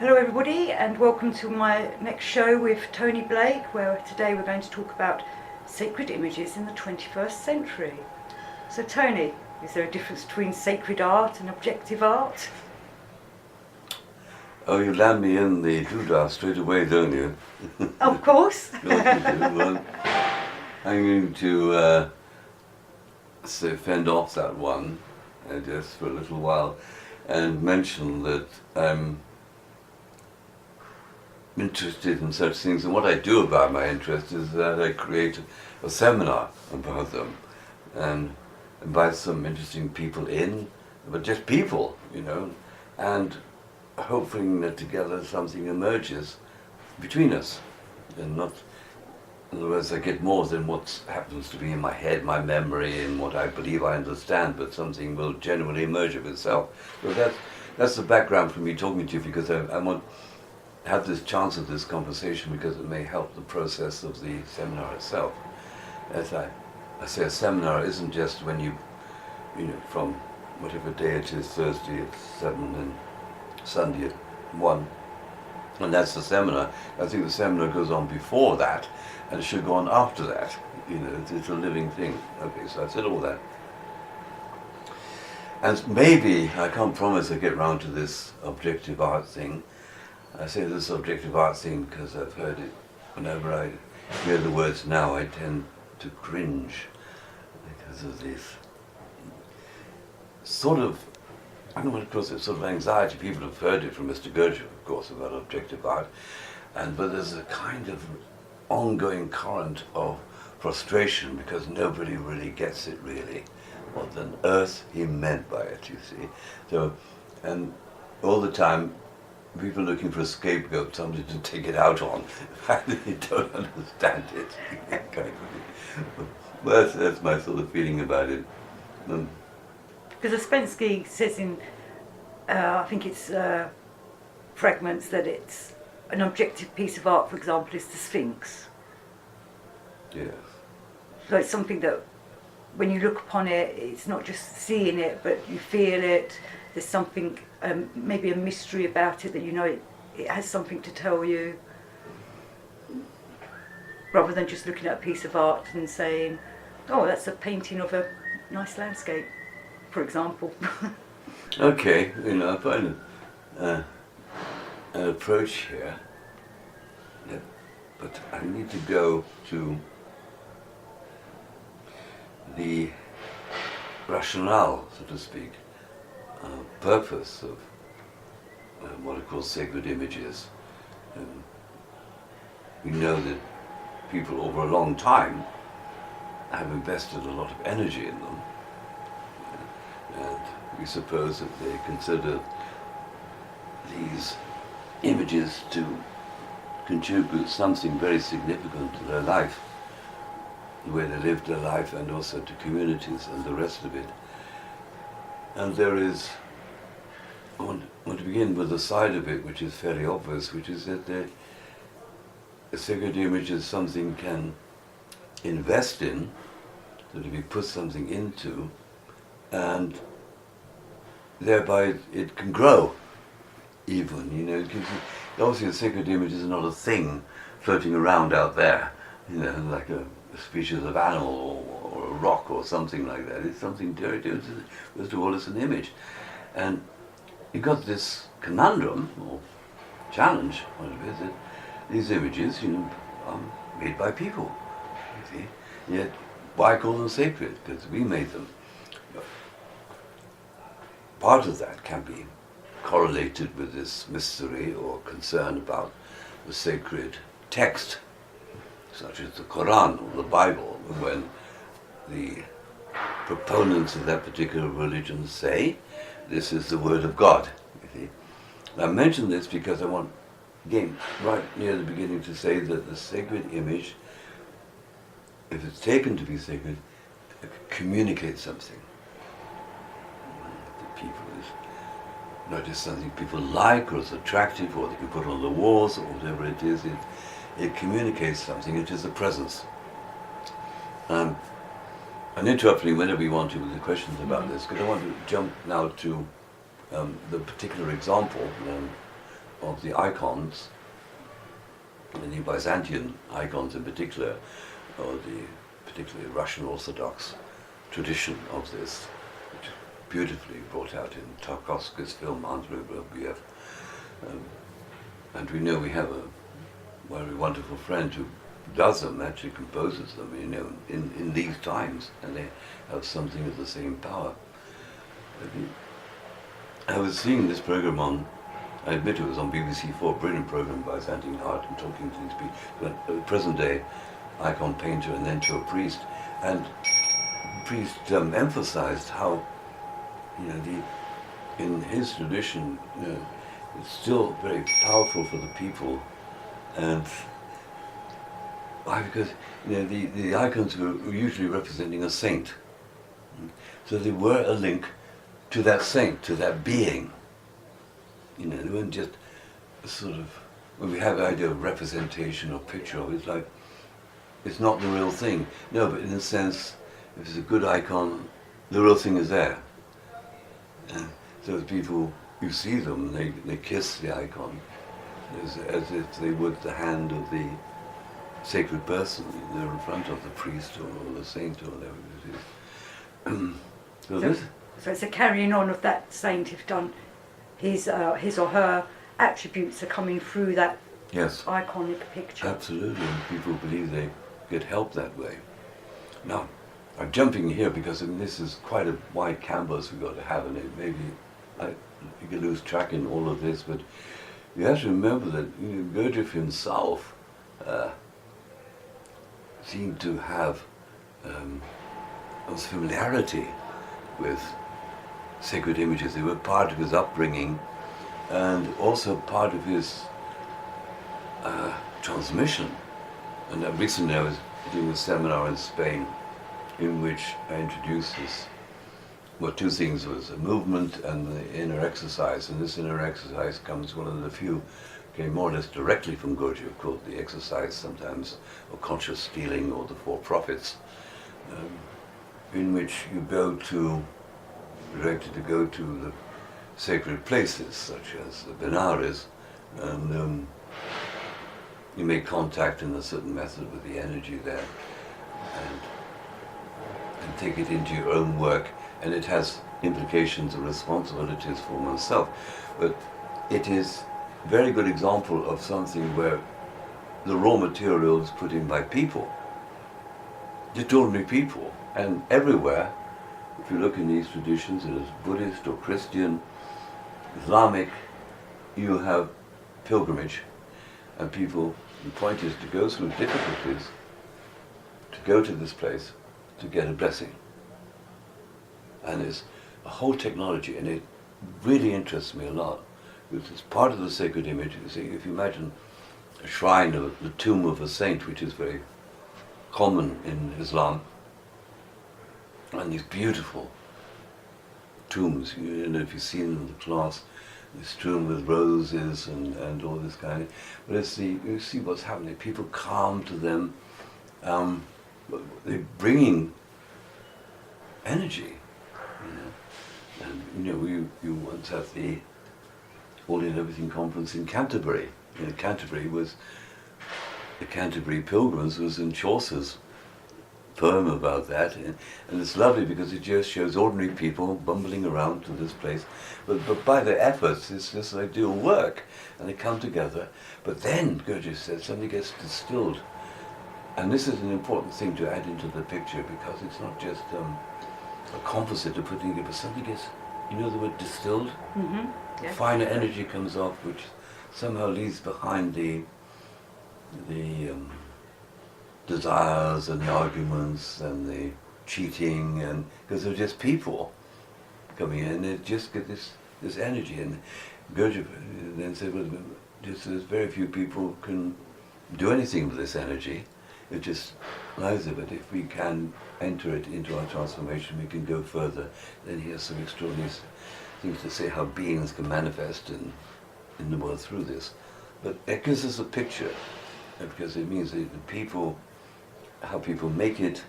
Hello everybody and welcome to my next show with Tony Blake, where today we're going to talk about sacred images in the 21st century. So Tony, is there a difference between sacred art and objective art? Oh, you land me in the doodah straight away, don't you? Of course. Well, I'm going to fend off that one just for a little while and mention that I'm interested in such things, and what I do about my interest is that I create a seminar about them and invite some interesting people in, but just people, and hoping that together something emerges between us, and not, in other words, I get more than what happens to be in my head, my memory, and what I believe I understand, but something will genuinely emerge of itself. So that's the background for me talking to you, because I want to have this chance of this conversation because it may help the process of the seminar itself. As I say, a seminar isn't just when you from whatever day it is, Thursday at 7 and Sunday at 1, and that's the seminar. I think the seminar goes on before that, and it should go on after that. It's a living thing. Okay, so I said all that. And maybe, I can't promise I'll get round to this objective art thing. I say this objective art thing because I've heard it. Whenever I hear the words now, I tend to cringe because of this sort of, I don't know what to call it, sort of anxiety. People have heard it from Mr. Gurdjieff, of course, about objective art, but there's a kind of ongoing current of frustration because nobody really gets it really, what on earth he meant by it, you see. So, and all the time, people are looking for a scapegoat, somebody to take it out on, and they don't understand it. Well, that's my sort of feeling about it. Because Ouspensky says in, I think it's fragments, that it's an objective piece of art, for example, is the Sphinx. Yes. So it's something that when you look upon it, it's not just seeing it, but you feel it. There's something, maybe a mystery about it, that it has something to tell you, rather than just looking at a piece of art and saying, oh, that's a painting of a nice landscape, for example. Okay, I find an approach here, but I need to go to the rationale, so to speak, purpose of what are called sacred images. We know that people over a long time have invested a lot of energy in them, and we suppose that they consider these images to contribute something very significant to their life, the way they live their life, and also to communities and the rest of it. And there is, I want to begin with the side of it which is fairly obvious, which is that a sacred image is something you can invest in, that if you put something into, and thereby it can grow even, it gives you, obviously a sacred image is not a thing floating around out there, like a species of animal or a rock or something like that. It's something very different. First of all, it's an image. And you've got this conundrum, or challenge, whatever it is, that these images, are made by people, you see. Yet, why call them sacred? Because we made them. Part of that can be correlated with this mystery or concern about the sacred text, such as the Quran or the Bible, when the proponents of that particular religion say, this is the word of God. You see? I mention this because I want, again, right near the beginning to say that the sacred image, if it's taken to be sacred, communicates something. The people is not just something people like or is attractive or they can put on the walls or whatever it is. It communicates something. It is a presence. And interrupt me whenever you want to with the questions about this, because I want to jump now to the particular example of the icons, and the Byzantine icons in particular, or the particularly Russian Orthodox tradition of this, which is beautifully brought out in Tarkovsky's film Andre Gurdjieff. And we know we have a very wonderful friend who does them, actually composes them, you know, in these times, and they have something of the same power. I was seeing this program on, I admit it was on BBC4, brilliant program, Byzantine art, and talking to these people, a present day icon painter and then to a priest, and the priest emphasized how, you know, in his tradition, you know, it's still very powerful for the people, and why? Because, you know, the icons were usually representing a saint, so they were a link to that saint, to that being. You know, they weren't just a sort of, when we have the idea of representation or picture of it, it's like, it's not the real thing. No, but in a sense, if it's a good icon, the real thing is there. And so the people who see them, they kiss the icon as if they would the hand of the sacred person. They're in front of the priest or the saint or whatever it is. So it's a carrying on of that saint who've done his or her attributes are coming through that iconic picture. Absolutely, and people believe they get help that way. Now, I'm jumping here because I mean, this is quite a wide canvas we've got to have, and it maybe you can lose track in all of this, but you have to remember that, you know, Gurdjieff himself seemed to have a familiarity with sacred images. They were part of his upbringing and also part of his transmission. And recently I was doing a seminar in Spain in which I introduced this. Well, two things was a movement and the inner exercise, and this inner exercise comes one of the few came more or less directly from Gurdjieff, called the exercise sometimes of conscious stealing or the Four Prophets, in which you go to, directed to go to the sacred places such as the Benares, and you make contact in a certain method with the energy there, and take it into your own work. And it has implications and responsibilities for oneself. But it is a very good example of something where the raw material is put in by people, just ordinary people. And everywhere, if you look in these traditions, it is Buddhist or Christian, Islamic, you have pilgrimage. And people, the point is to go through difficulties, to go to this place, to get a blessing. And it's a whole technology, and it really interests me a lot. Because it's part of the sacred image. You see, if you imagine a shrine of the tomb of a saint, which is very common in Islam, and these beautiful tombs, you know, if you've seen them in the class, it's strewn with roses and all this kind of. But it's you see what's happening. People come to them. They're bringing energy. And you know, you once had the All in Everything conference in Canterbury. You know, Canterbury was, the Canterbury Pilgrims was in Chaucer's poem about that, and it's lovely because it just shows ordinary people bumbling around to this place, but by their efforts, it's just like do work, and they come together. But then, Gurdjieff said, something gets distilled, and this is an important thing to add into the picture because it's not just a composite of putting it, but something gets, you know the word distilled? Mm-hmm. Yes. Finer energy comes off, which somehow leaves behind the desires and the arguments and the cheating, and because they're just people coming in, and they just get this energy. And Gurdjieff then said, well, just there's very few people can do anything with this energy. It just lies there, but if we can enter it into our transformation, we can go further. Then he has some extraordinary things to say how beings can manifest in the world through this. But it gives us a picture, because it means that the people, how people make it,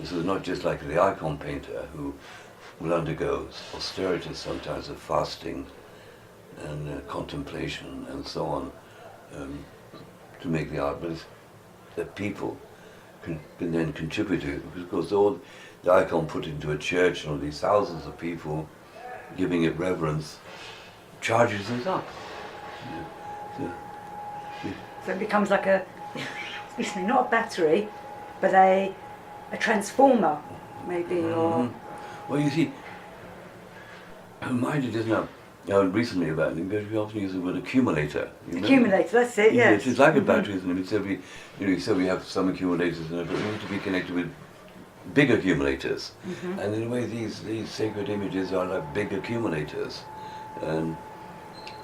so not just like the icon painter who will undergo austerities sometimes of fasting and contemplation and so on to make the art, but it's that people can then contribute to it, because of course all the icon put into a church and all these thousands of people giving it reverence charges us up. So it becomes like a, excuse me, not a battery, but a transformer, maybe, or... Well, you see, I'm reminded, isn't it, recently about it, because we often use the word accumulator. Accumulator, that's it, yes. It's like a battery, isn't it? So we have some accumulators, but we need to be connected with big accumulators. And in a way, these sacred images are like big accumulators. And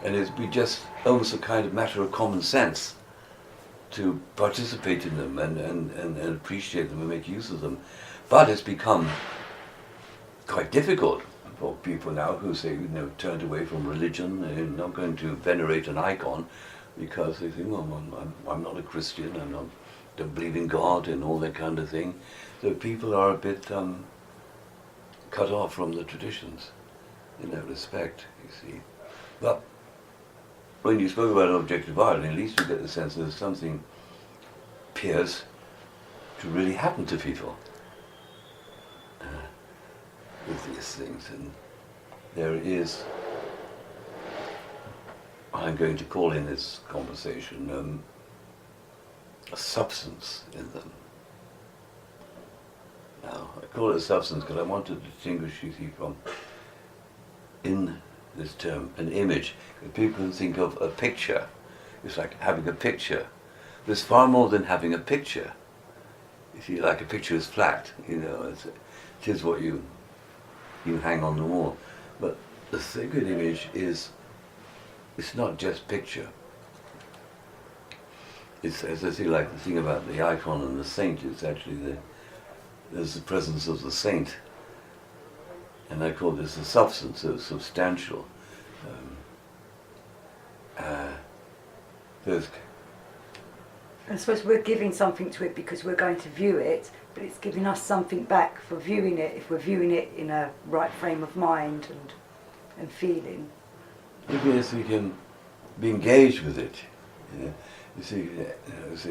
it's just almost a kind of matter of common sense to participate in them and appreciate them and make use of them. But it's become quite difficult for people now who say, turned away from religion, they're not going to venerate an icon because they think, well, I'm not a Christian, don't believe in God and all that kind of thing. So people are a bit cut off from the traditions in that respect, you see. But when you spoke about objective art, at least you get the sense that something appears to really happen to people with these things. And there is, I'm going to call in this conversation, a substance in them. Now, I call it a substance because I want to distinguish, you see, from, in this term, an image. If people think of a picture, it's like having a picture. There's far more than having a picture. You see, like a picture is flat, it is what you hang on the wall. But the sacred image it's not just picture. It's, as I say, like the thing about the icon and the saint, it's actually there's the presence of the saint. And I call this a substance, so substantial. I suppose we're giving something to it because we're going to view it, but it's giving us something back for viewing it, if we're viewing it in a right frame of mind and feeling. Yes, we can be engaged with it. You see,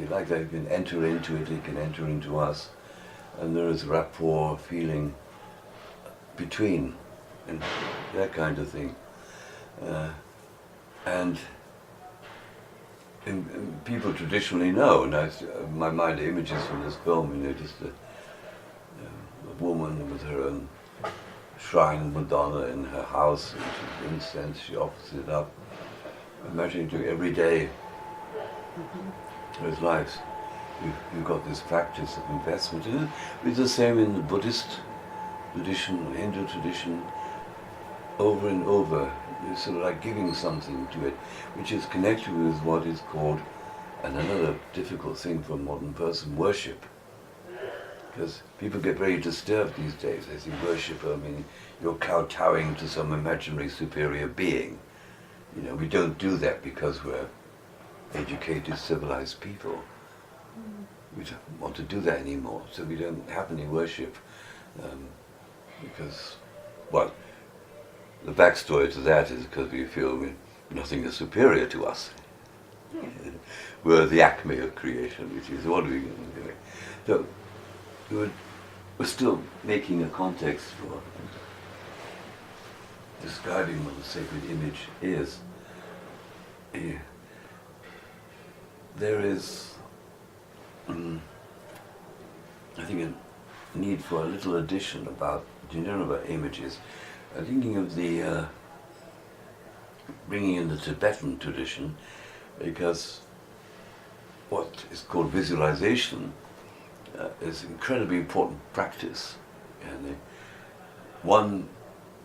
like that, you can enter into it, it can enter into us, and there is rapport, feeling between, and that kind of thing. And people traditionally know, and in my mind, images from this film, just a woman with her own shrine Madonna in her house, and she's incense, she offers it up. Imagine doing every day his lives. You've got this practice of investment in it. It's the same in the Buddhist tradition, Hindu tradition, over and over. It's sort of like giving something to it, which is connected with what is called, and another difficult thing for a modern person, worship. Because people get very disturbed these days. They say worship, I mean, you're kowtowing to some imaginary superior being. We don't do that because we're educated, civilized people. We don't want to do that anymore, so we don't have any worship. Because, well, the backstory to that is because we feel nothing is superior to us. Yeah. We're the acme of creation, which is what are we going to do? So we're still making a context for describing what the sacred image is. There is, I think, a need for a little addition about images. I'm thinking of the bringing in the Tibetan tradition, because what is called visualization is incredibly important practice. And one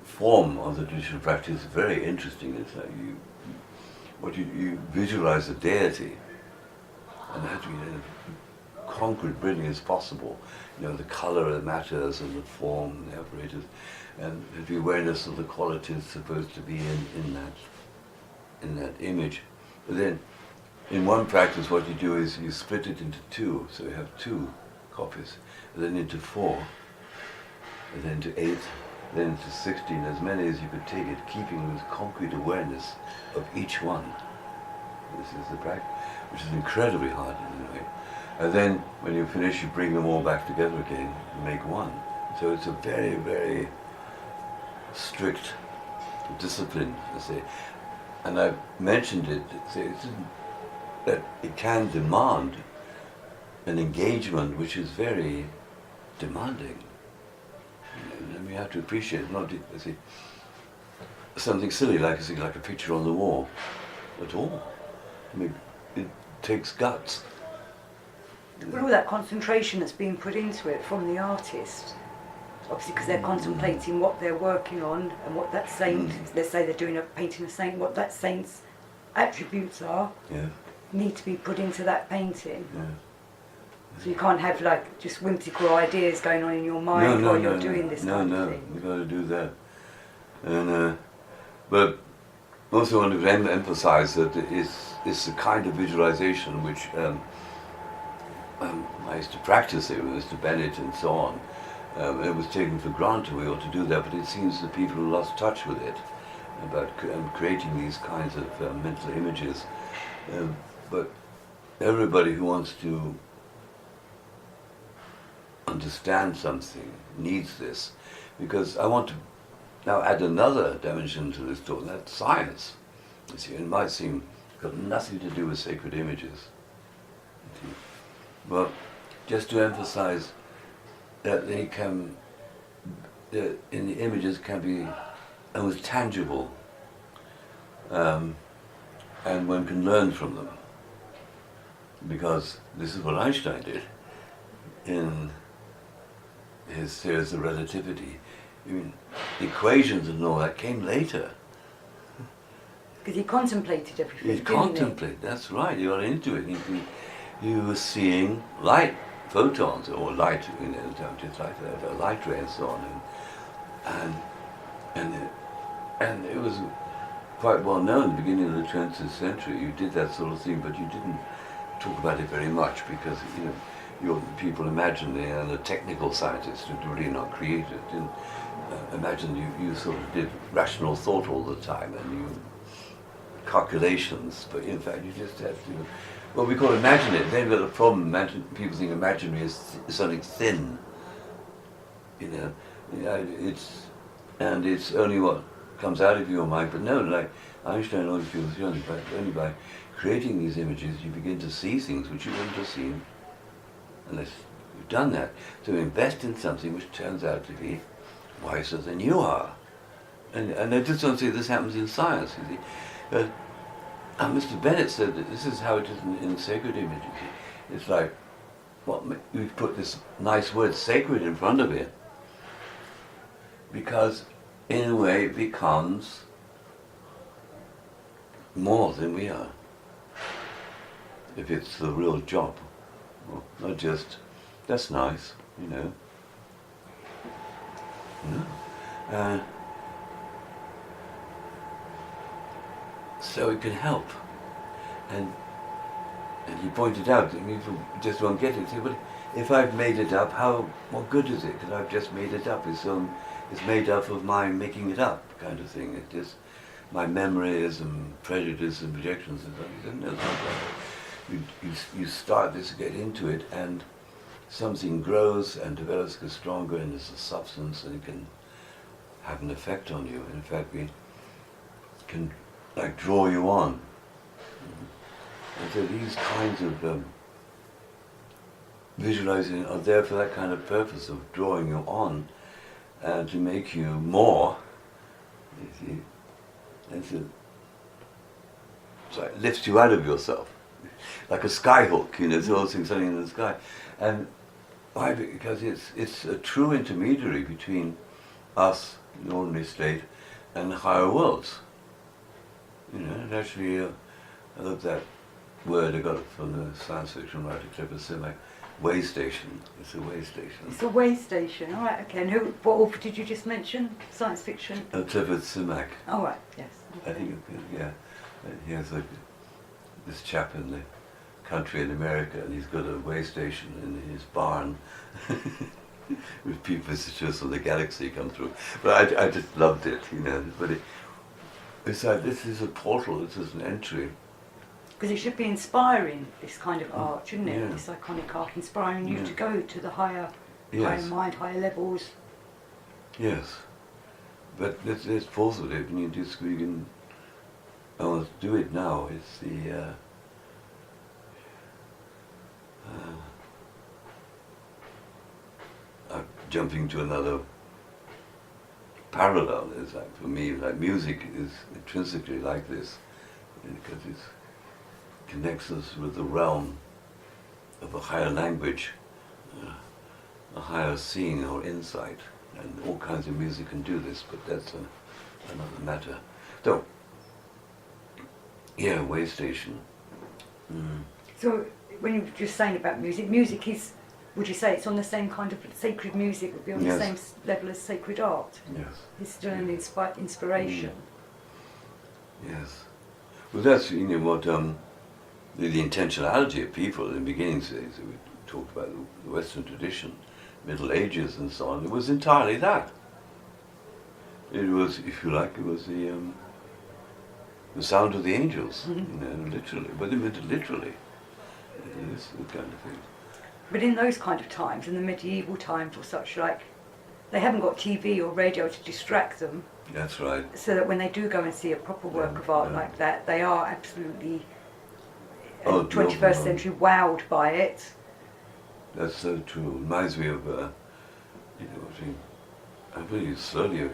form of the traditional practice is very interesting. It's like you visualize the deity, and that to be concrete, brilliant as possible. The color that matters, and the form, the apparatus, and the awareness of the qualities supposed to be in that image. But then, in one practice, what you do is you split it into two, so you have two copies, and then into 4, and then to 8, then to 16, as many as you could take it, keeping with concrete awareness of each one. This is the practice, which is incredibly hard in a way. And then when you finish, you bring them all back together again and make one. So it's a very, very strict discipline, I say. And I've mentioned it, that it can demand an engagement which is very demanding. And we have to appreciate not something silly like a picture on the wall at all. I mean, it takes guts. Well, all that concentration that's being put into it from the artist, obviously because they're contemplating what they're working on and what that saint, let's say they're doing painting a saint, what that saint's attributes are, need to be put into that painting. So you can't have like just whimsical ideas going on in your mind while you're doing this kind of thing. You've got to do that. And but also want to emphasize that it's the kind of visualization which I used to practice it with Mr. Bennett and so on. It was taken for granted we ought to do that, but it seems that people have lost touch with it about creating these kinds of mental images. But everybody who wants to understand something needs this, because I want to now add another dimension to this talk, and that's science. You see, it might seem got nothing to do with sacred images. But just to emphasize that they can, in the images can be almost tangible, and one can learn from them. Because this is what Einstein did in his theories of relativity. I mean, equations and all that came later. Because he contemplated everything. He contemplated, that's right, you got into it. You were seeing light, photons, or light, just like that, a light ray and so on. And it was quite well known at the beginning of the 20th century. You did that sort of thing, but you didn't talk about it very much because, people imagine the technical scientists who really not created, didn't imagine you sort of did rational thought all the time and you calculations, but in fact you just have to, what we call imagine it. They've got a problem, people think imaginary is something thin, it's only what comes out of your mind, but no, like Einstein always feels only by creating these images you begin to see things which you wouldn't have seen unless you've done that. So invest in something which turns out to be wiser than you are. And I just don't say this happens in science, you see. Mr. Bennett said that this is how it is in sacred images. It's like, we've put this nice word sacred in front of it because in a way it becomes more than we are. If it's the real job. Well, not just, that's nice, No. So it can help. And he pointed out that people just won't get it. Say, well, if I've made it up, what good is it? Because I've just made it up. It's made up of my making it up kind of thing. It's just my memories and prejudice and projections and stuff. He said, no, it's not that. You start this, get into it, and something grows and develops, gets stronger, and there's a substance, and it can have an effect on you. In fact, we can draw you on. And so these kinds of visualizing are there for that kind of purpose of drawing you on and to make you more, you see. And so it lifts you out of yourself. Like a skyhook, it's always something in the sky. And why? Because it's a true intermediary between us, the ordinary state, and the higher worlds. It actually, I love that word I got it from the science fiction writer Clifford Simak, way station. It's a way station. It's a way station, all right, okay. And what author did you just mention? Science fiction? Clifford Simak. Oh, right, yes. Okay. I think, he has this chap in the country in America, and he's got a way station in his barn. with people visitors from the galaxy come through. But I just loved it, you know. But it's like, this is a portal, this is an entry. Because it should be inspiring, this kind of art, shouldn't it? Yeah. This iconic art, inspiring you Yeah. to go to the higher mind, higher levels. Yes. But it's positive, and you can almost do it now. It's the jumping to another parallel is like, for me, like music is intrinsically like this, because it connects us with the realm of a higher language, a higher seeing or insight, and all kinds of music can do this, but that's another matter. So, yeah, way station. So when you were just saying about music, music is, would you say it's on the same kind of, sacred music would be on Yes. the same level as sacred art? Yes. It's still an inspiration. Yes. Well, that's, you know, what the intentionality of people in the beginning, so we talked about the Western tradition, Middle Ages and so on, it was entirely that. It was, if you like, it was the sound of the angels, you know, literally, but they meant it literally. This kind of thing. But in those kind of times, in the medieval times or such like, they haven't got TV or radio to distract them. That's right. So that when they do go and see a proper work of art like that, they are absolutely 21st century wowed by it. That's so true. It reminds me of, you know, I'm really slowly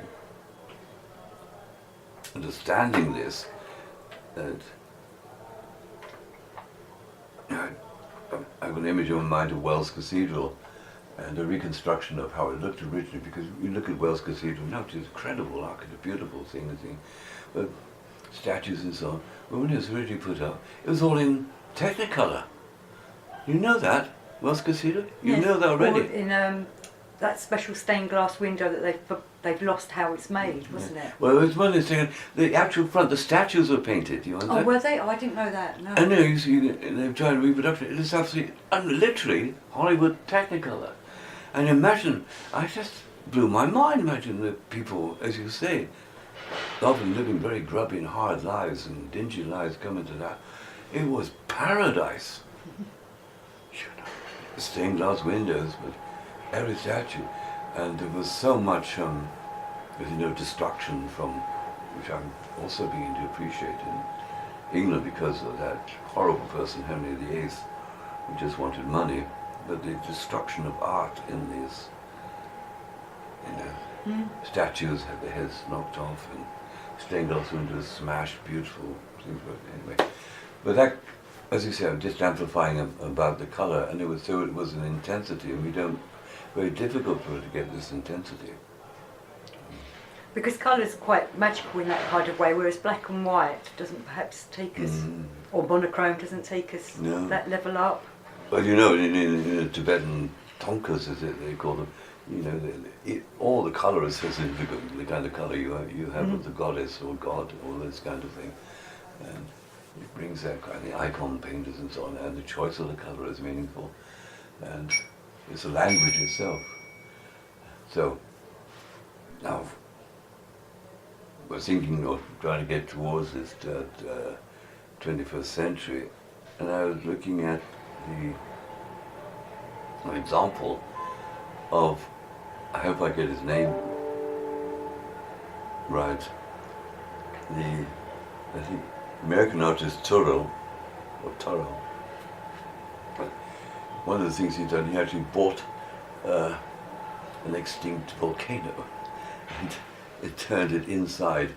understanding this, that I've got an image in my mind of Wells Cathedral and a reconstruction of how it looked originally, because you look at Wells Cathedral now, it's incredible architecture, beautiful thing, but statues and so on. But when it was originally put up, it was all in Technicolor. You know that, Wells Cathedral? You Yes, know that already? or in that special stained glass window that they've lost how it's made, wasn't it? Well, it was one of the things, the actual front, the statues were painted, you understand? Oh, were they? Oh, I didn't know that, no. I know, you see, they've tried a reproduction. It is absolutely, literally, Hollywood Technicolor. And imagine, I just blew my mind, imagine the people, as you say, often living very grubby and hard lives and dingy lives coming to that. It was paradise. You know, stained glass windows, but every statue. And there was so much, you know, destruction from, which I'm also beginning to appreciate in England because of that horrible person, Henry VIII, who just wanted money. But the destruction of art in these, you know, statues had their heads knocked off and stained glass windows smashed, beautiful things. But anyway, but that, as you say, I'm just amplifying about the colour, and it was an intensity, and very difficult for it to get this intensity. Because colour's quite magical in that kind of way, whereas black and white doesn't perhaps take us, or monochrome doesn't take us that level up. But you know, in Tibetan tonkas, as they call them, you know, all the colour is so significant, the kind of colour you have with the goddess or god, all this kind of thing. And it brings that kind of the icon painters and so on, and the choice of the colour is meaningful. And it's a language itself. So, now, we're thinking of trying to get towards this 21st century, and I was looking at an example of, I hope I get his name right, the American artist Turrell. One of the things he'd done, he actually bought an extinct volcano and it turned it inside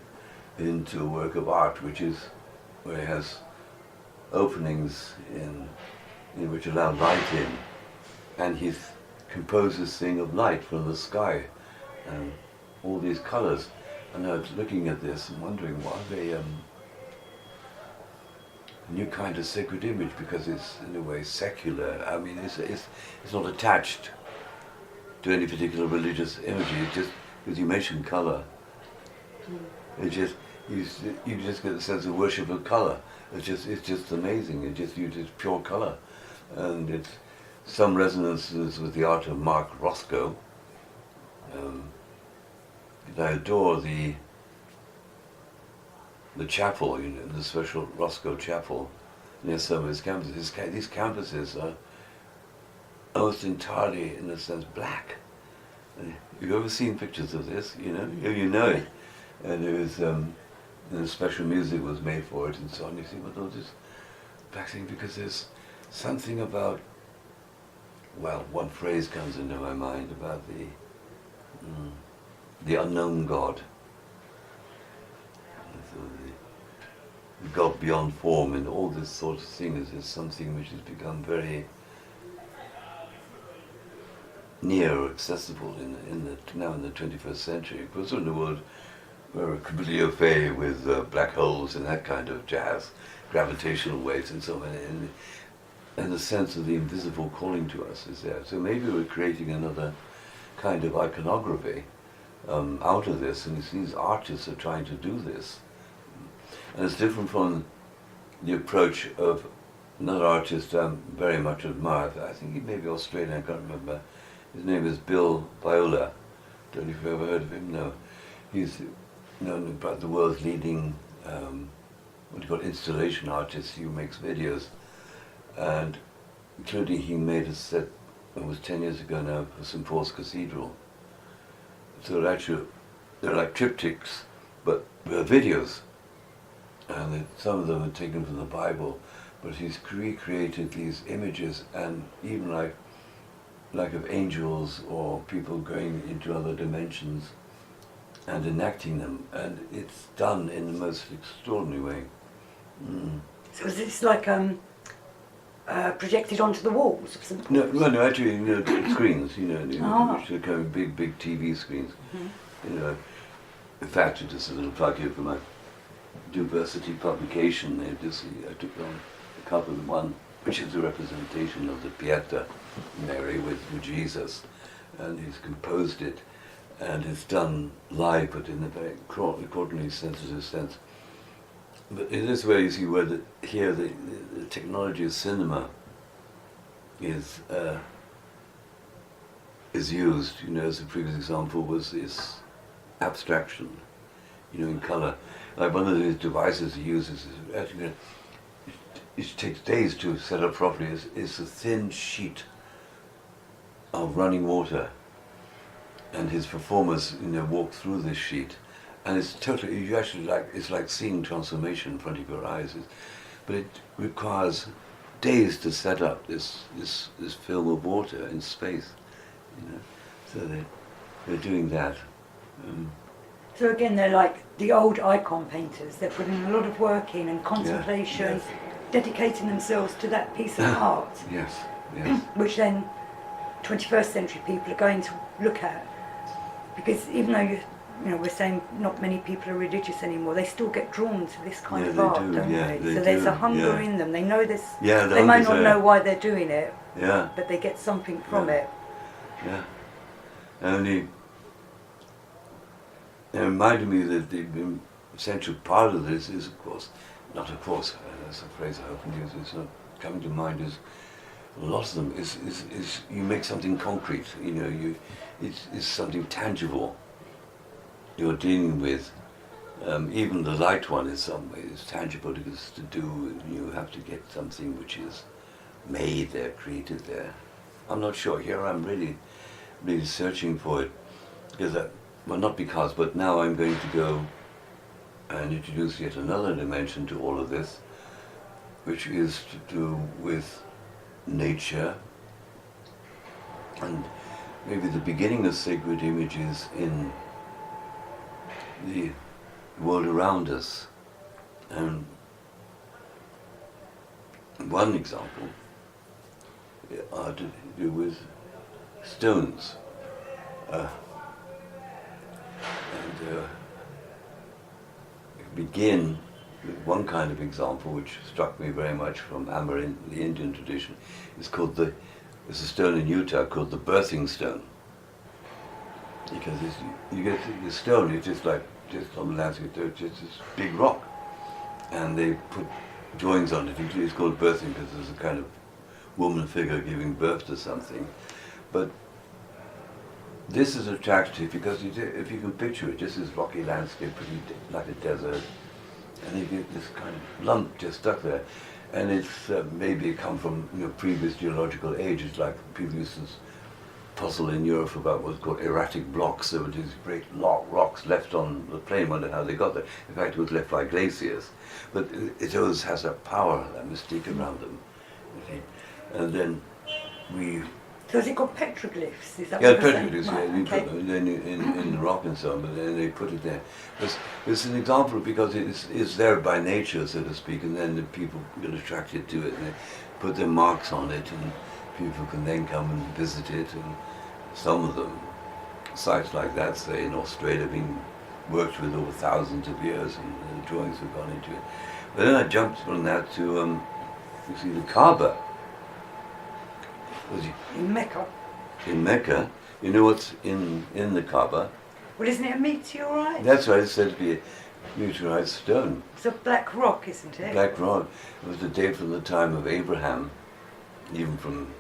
into a work of art, where it has openings in which allow light in, and he's composed this thing of light from the sky and all these colours. And I was looking at this and wondering, why they a new kind of sacred image, because it's in a way secular. I mean, it's not attached to any particular religious imagery. It just, because you mentioned colour, it just you just get a sense of worship of colour. It's just amazing. It's pure colour, and some resonances with the art of Mark Rothko. I adore the chapel, you know, the special Roscoe Chapel near some of his campuses. These campuses are almost entirely, in a sense, black. You've ever seen pictures of this? You know it. And there was special music was made for it and so on. You see, but all this black thing, because there's something about, well, one phrase comes into my mind about the unknown God. So the God beyond form and all this sort of thing is something which has become very near or accessible now in the 21st century. Of course, in the world we're completely au fait with black holes and that kind of jazz, gravitational waves and so on, and the sense of the invisible calling to us is there. So maybe we're creating another kind of iconography out of this, and these artists are trying to do this. And it's different from the approach of another artist I very much admire. I think he may be Australian, I can't remember. His name is Bill Viola. Don't know if you've ever heard of him. No. He's known about the world's leading, installation artist. He makes videos. And including he made a set, it was 10 years ago now, for St. Paul's Cathedral. So they're like triptychs, but they're videos. And some of them are taken from the Bible, but he's recreated these images, and even like of angels or people going into other dimensions and enacting them, and it's done in the most extraordinary way. So is this like projected onto the walls of St. Paul's? No, actually, screens, which are kind of big TV screens. Mm-hmm. In fact, just a little plug here for my diversity publication. I took on a couple of one, which is a representation of the Pieta Mary with Jesus, and he's composed it, and it's done live, but in a very accordingly sensitive sense. But in this way, you see where the technology of cinema is used. As a previous example was this abstraction, in color. Like one of these devices he uses is actually, it takes days to set up properly. It's a thin sheet of running water, and his performers, walk through this sheet, and it's totally. It's like seeing transformation in front of your eyes. But it requires days to set up this film of water in space. So they're doing that. So again, they're like the old icon painters. They're putting a lot of work in and contemplation, yes. Dedicating themselves to that piece of art. Yes. Which then 21st century people are going to look at, because even though we're saying not many people are religious anymore, they still get drawn to this kind of art, don't they? So there's a hunger in them. They know this. Yeah, they might not know why they're doing it. Yeah. But they get something from it. Yeah. And it reminded me that the essential part of this is, that's a phrase I often use, it's not coming to mind, is a lot of them is you make something concrete, it's something tangible you're dealing with. Even the light one is some way is tangible, because to do, you have to get something which is made there, created there. I'm not sure, here I'm really searching for it, but now I'm going to go and introduce yet another dimension to all of this, which is to do with nature, and maybe the beginning of sacred images in the world around us. And one example are to do with stones. Begin with one kind of example which struck me very much from Amber in the Indian tradition. There's a stone in Utah called the birthing stone. Because you get the stone, it's just on the landscape, it's just this big rock. And they put drawings on it. It's called birthing because there's a kind of woman figure giving birth to something. But this is attractive because if you can picture it, just this rocky landscape, pretty like a desert, and you get this kind of lump just stuck there. And it's maybe come from previous geological ages, like people used to puzzle in Europe about what's called erratic blocks. There were these great rocks left on the plain. Wonder how they got there. In fact, it was left by glaciers. But it always has a power, that mystique around them. Okay. And then we... So has it got petroglyphs? Is that Yeah, what you're saying? petroglyphs, Right, yeah, you okay. put them in the rock and so on, but then they put it there. It's an example because it's there by nature, so to speak, and then the people get attracted to it and they put their marks on it, and people can then come and visit it. And some of them, sites like that, say in Australia, have been worked with over thousands of years, and the drawings have gone into it. But then I jumped from that to, you see, the Kaaba. In Mecca. In Mecca, you know what's in the Kaaba? Well, isn't it a meteorite? That's right, it's said to be a meteorite stone. It's a black rock, isn't it? Black rock. It was the date from the time of Abraham, even from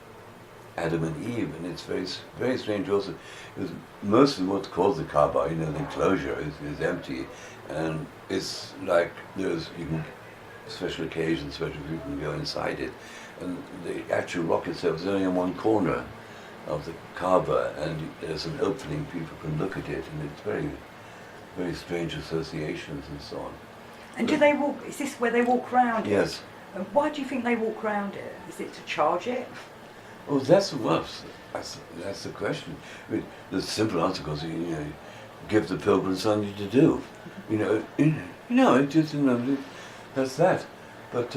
Adam and Eve, and it's very, very strange also. Because most of what's called the Kaaba, the enclosure is empty, and it's like you can, special occasions, special people can go inside it, and the actual rock itself is only in one corner of the Kaaba, and there's an opening, people can look at it, and it's very, very strange associations and so on. And do they walk, is this where they walk round it? Yes. And why do you think they walk round it? Is it to charge it? Oh, that's the question. I mean, the simple answer goes, give the pilgrim something to do. It just, that's that. But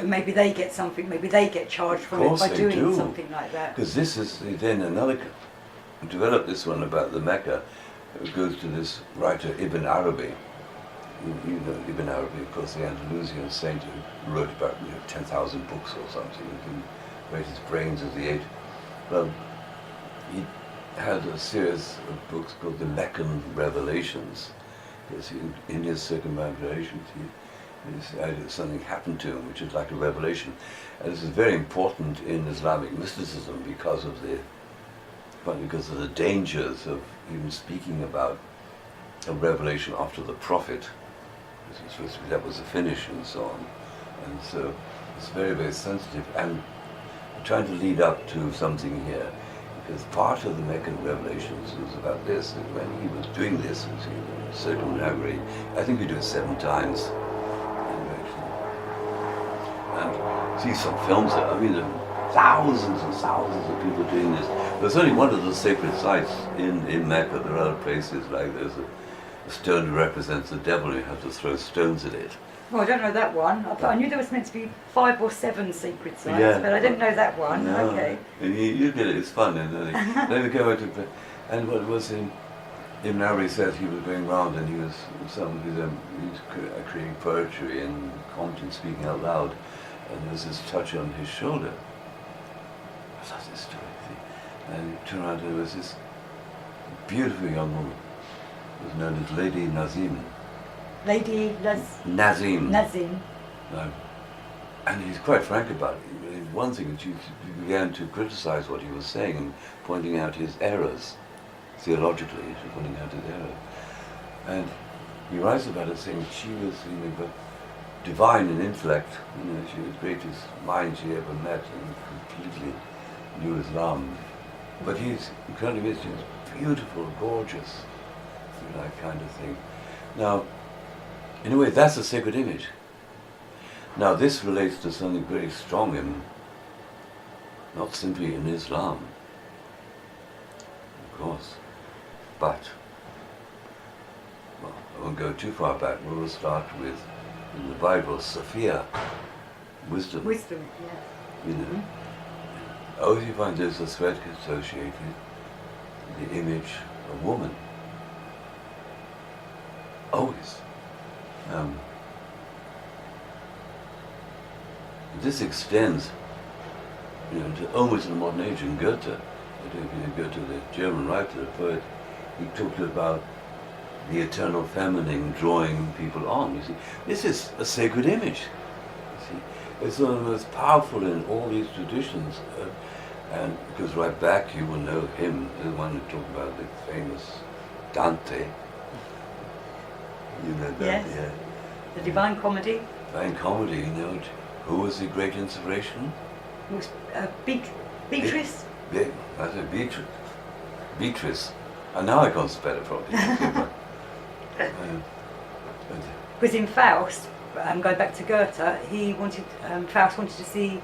maybe they get something, maybe they get charged from it by doing something like that. Because this is then another, developed this one about the Mecca. It goes to this writer Ibn Arabi. You know Ibn Arabi, of course, the Andalusian saint who wrote about 10,000 books or something. He made his brains as he ate. Well, he had a series of books called the Meccan Revelations. Because in his circumambulations, something happened to him, which is like a revelation. And this is very important in Islamic mysticism because of the dangers of even speaking about a revelation after the prophet. That was a finish and so on. And so it's very, very sensitive. And trying to lead up to something here, because part of the Meccan Revelations was about this, that when he was doing this, circumnavigate, I think we do it 7 times. And see some films there, there are thousands and thousands of people doing this. There's only one of the sacred sites in Mecca. There are other places like there's a stone that represents the devil, you have to throw stones at it. Well, I don't know that one. I knew there was meant to be 5 or 7 sacred sites, Yeah. but I didn't know that one. No. Okay. And you get it, it's fun. And then we go out to, and what was Ibn Arabi says he was going round and he was creating poetry and commenting, speaking out loud, and there was this touch on his shoulder. I thought this story, see? And he turned around and there was this beautiful young woman, who was known as Lady Nazim. Lady Nazim. Nazim. No. And he's quite frank about it. One thing, she began to criticize what he was saying and pointing out his errors. Theologically, she's pointing out his errors. And he writes about it saying she was divine in intellect. She was the greatest mind she ever met and completely knew Islam. But he's incredibly rich, he's beautiful, gorgeous, that kind of thing. Now, in a way, that's a sacred image. Now, this relates to something very strong not simply in Islam, of course, but, well, I won't go too far back. We'll start with, in the Bible, Sophia, wisdom. Wisdom, yeah. Mm-hmm. Always you find there's a thread associated with the image of woman. Always. This extends to almost the modern age in Goethe. If you go to the German writer, the poet, he talked about the eternal feminine drawing people on. You see, this is a sacred image. You see, It's one of the most powerful in all these traditions. And because right back you will know him, the one who talked about the famous Dante. You know that, Yes. yeah. The Divine Comedy Divine Comedy, you know, who was the great inspiration? was Beatrice. Yeah, that's it, Beatrice. Beatrice. And now I can't spell it properly. Because in Faust, going back to Goethe, he wanted Faust wanted to see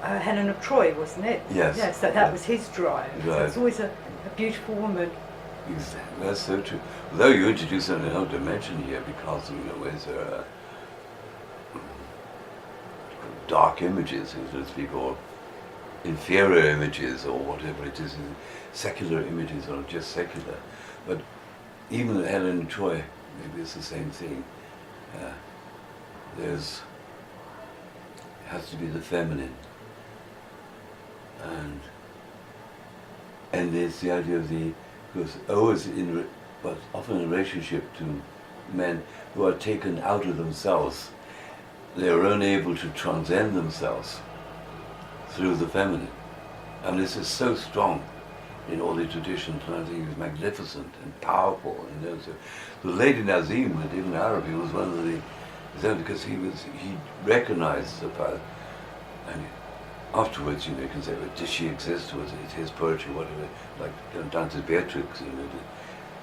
Helen of Troy, wasn't it? Yes. Yes, so that was his drive. Right. So it's always a beautiful woman. Exactly, that's so true. Though you introduce another dimension here, because you know, is there dark images, so to speak, or inferior images, or whatever it is, secular images, or just secular. But even Helen of Troy, maybe it's the same thing. Has to be the feminine, and there's the idea of because always but often in relationship to men who are taken out of themselves, they are unable to transcend themselves through the feminine, and this is so strong in all the traditions, and I think it's magnificent and powerful. You know, so the Lady Nazim with Ibn Arabi was one of the because he recognized the power, and afterwards, you know, you can say, well, did she exist? Was it his poetry, whatever, like Dante's Beatrix, you know,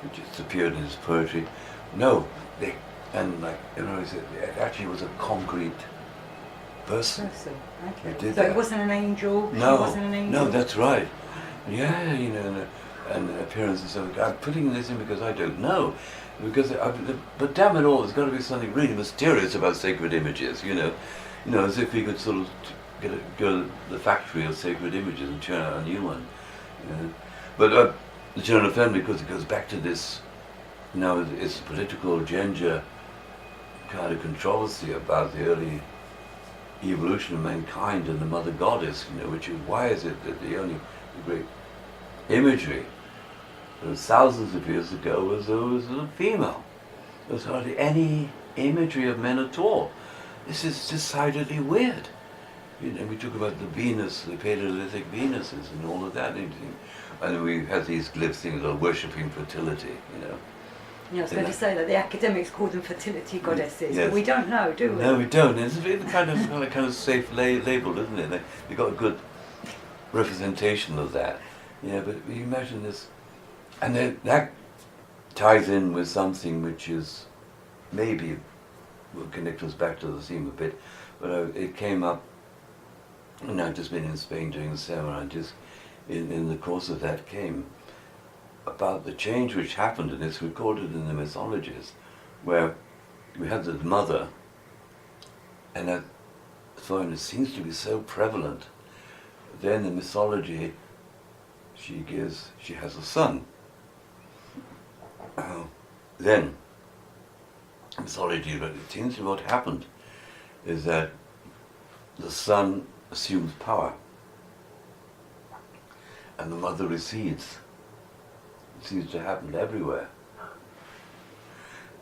it just appeared in his poetry? No, and like, you know, it actually was a concrete person. Okay. Did So that. it wasn't an angel. No, She wasn't an angel. no, that's right. Yeah, you know, and appearance and stuff. I'm putting this in because I don't know. But damn it all, there's got to be something really mysterious about sacred images, you know. You know, as if we could sort of go to the factory of sacred images and churn out a new one. You know. But the general family, because it goes back to this, now it's political agenda kind of controversy about the early evolution of mankind and the mother goddess, you know, which is why is it that the great imagery thousands of years ago was a female. There was hardly any imagery of men at all. This is decidedly weird. You know, we talk about the Venus, the Paleolithic Venuses and all of that. And we have these glyph things of worshipping fertility, you know. Yeah, I was going to say that the academics call them fertility goddesses, Yes. but we don't know, do we? No, we don't. It's a kind of safe label, isn't it? You've got a good representation of that. Yeah, but you imagine this, and then that ties in with something which is maybe will connect us back to the theme a bit, but it came up, and I've just been in Spain doing a seminar, and just in the course of that came about the change which happened, and it's recorded in the mythologies, where we had the mother, and that it seems to be so prevalent. Then the mythology, she has a son. Then mythology, but it seems to be what happened is that the son assumes power, and the mother recedes. It seems to happen everywhere.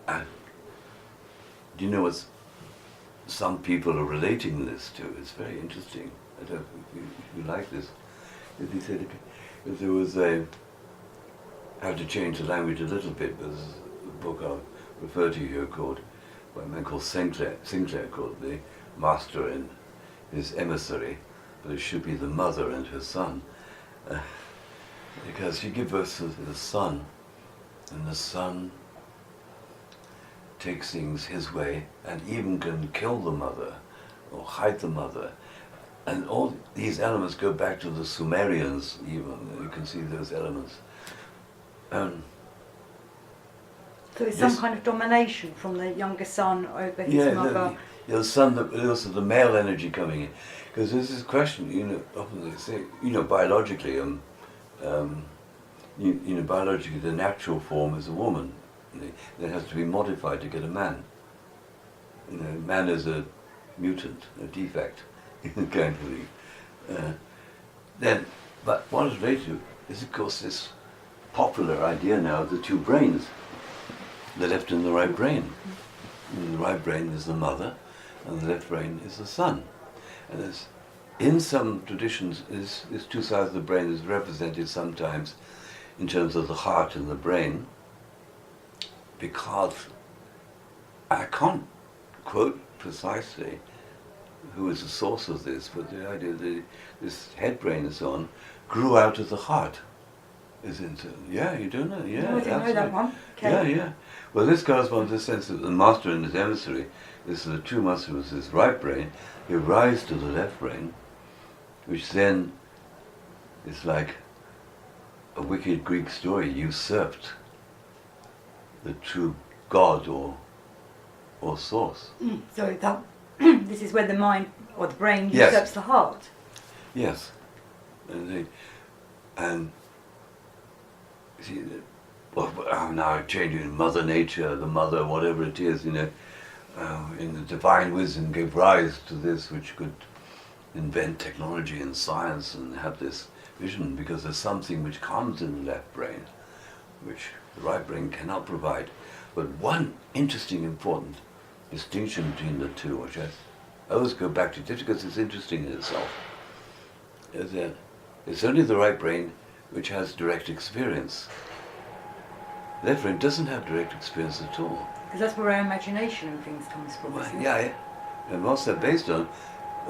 And do you know what some people are relating this to? It's very interesting. I don't know if you like this. If he said if there was I have to change the language a little bit, but there's a book I'll refer to here called, by a man called Sinclair called The Master and His Emissary, but it should be the mother and her son. Because you give birth to the son, and the son takes things his way and even can kill the mother or hide the mother. And all these elements go back to the Sumerians even. You can see those elements. So it's some kind of domination from the younger son over his mother. The son, also the male energy coming in. Because there's this question, you know, often they say, you know, biologically, biologically the natural form is a woman. It has to be modified to get a man. You know, man is a mutant, a defect, kind of thing. But what is related to is, of course, this popular idea now of the two brains, the left and the right brain. In the right brain is the mother, and the left brain is the sun. And there's, in some traditions, this two sides of the brain is represented sometimes in terms of the heart and the brain, because I can't quote precisely who is the source of this, but the idea that this head brain and so on grew out of the heart. Yeah, you do know, yeah. No, I didn't know that one. Okay. Yeah, yeah. Well, this corresponds to the sense that the master in his emissary, this is the true master was his right brain, he rise to the left brain, which then is like a wicked Greek story, usurped the true God or source. So that this is where the mind or the brain Yes. usurps the heart. Yes. And see, well, I'm now changing Mother Nature, the mother, whatever it is, in the divine wisdom gave rise to this which could invent technology and science and have this vision, because there's something which comes in the left brain, which the right brain cannot provide. But one interesting, important distinction between the two, which I always go back to just because it's interesting in itself, is that it's only the right brain which has direct experience. Left brain doesn't have direct experience at all. Because that's where our imagination and things comes from. Well, isn't it? yeah, and what's that based on?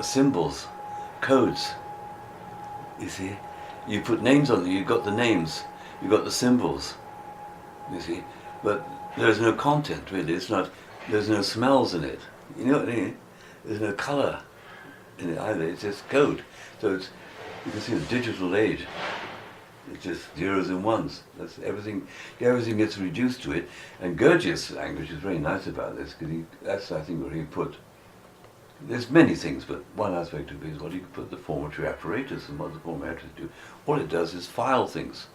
Symbols, codes. You see, you put names on them. You've got the names. You've got the symbols. You see, but there's no content really. It's not. There's no smells in it. You know what I mean? There's no color in it either. It's just code. So it's, you can see the digital age. It's just zeros and ones. That's everything. Everything gets reduced to it. And Gurdjieff's language is very nice about this, because that's, I think, where he put. There's many things, but one aspect of it is what he put the formatory apparatus, and what the formatory apparatus do. What it does is file things.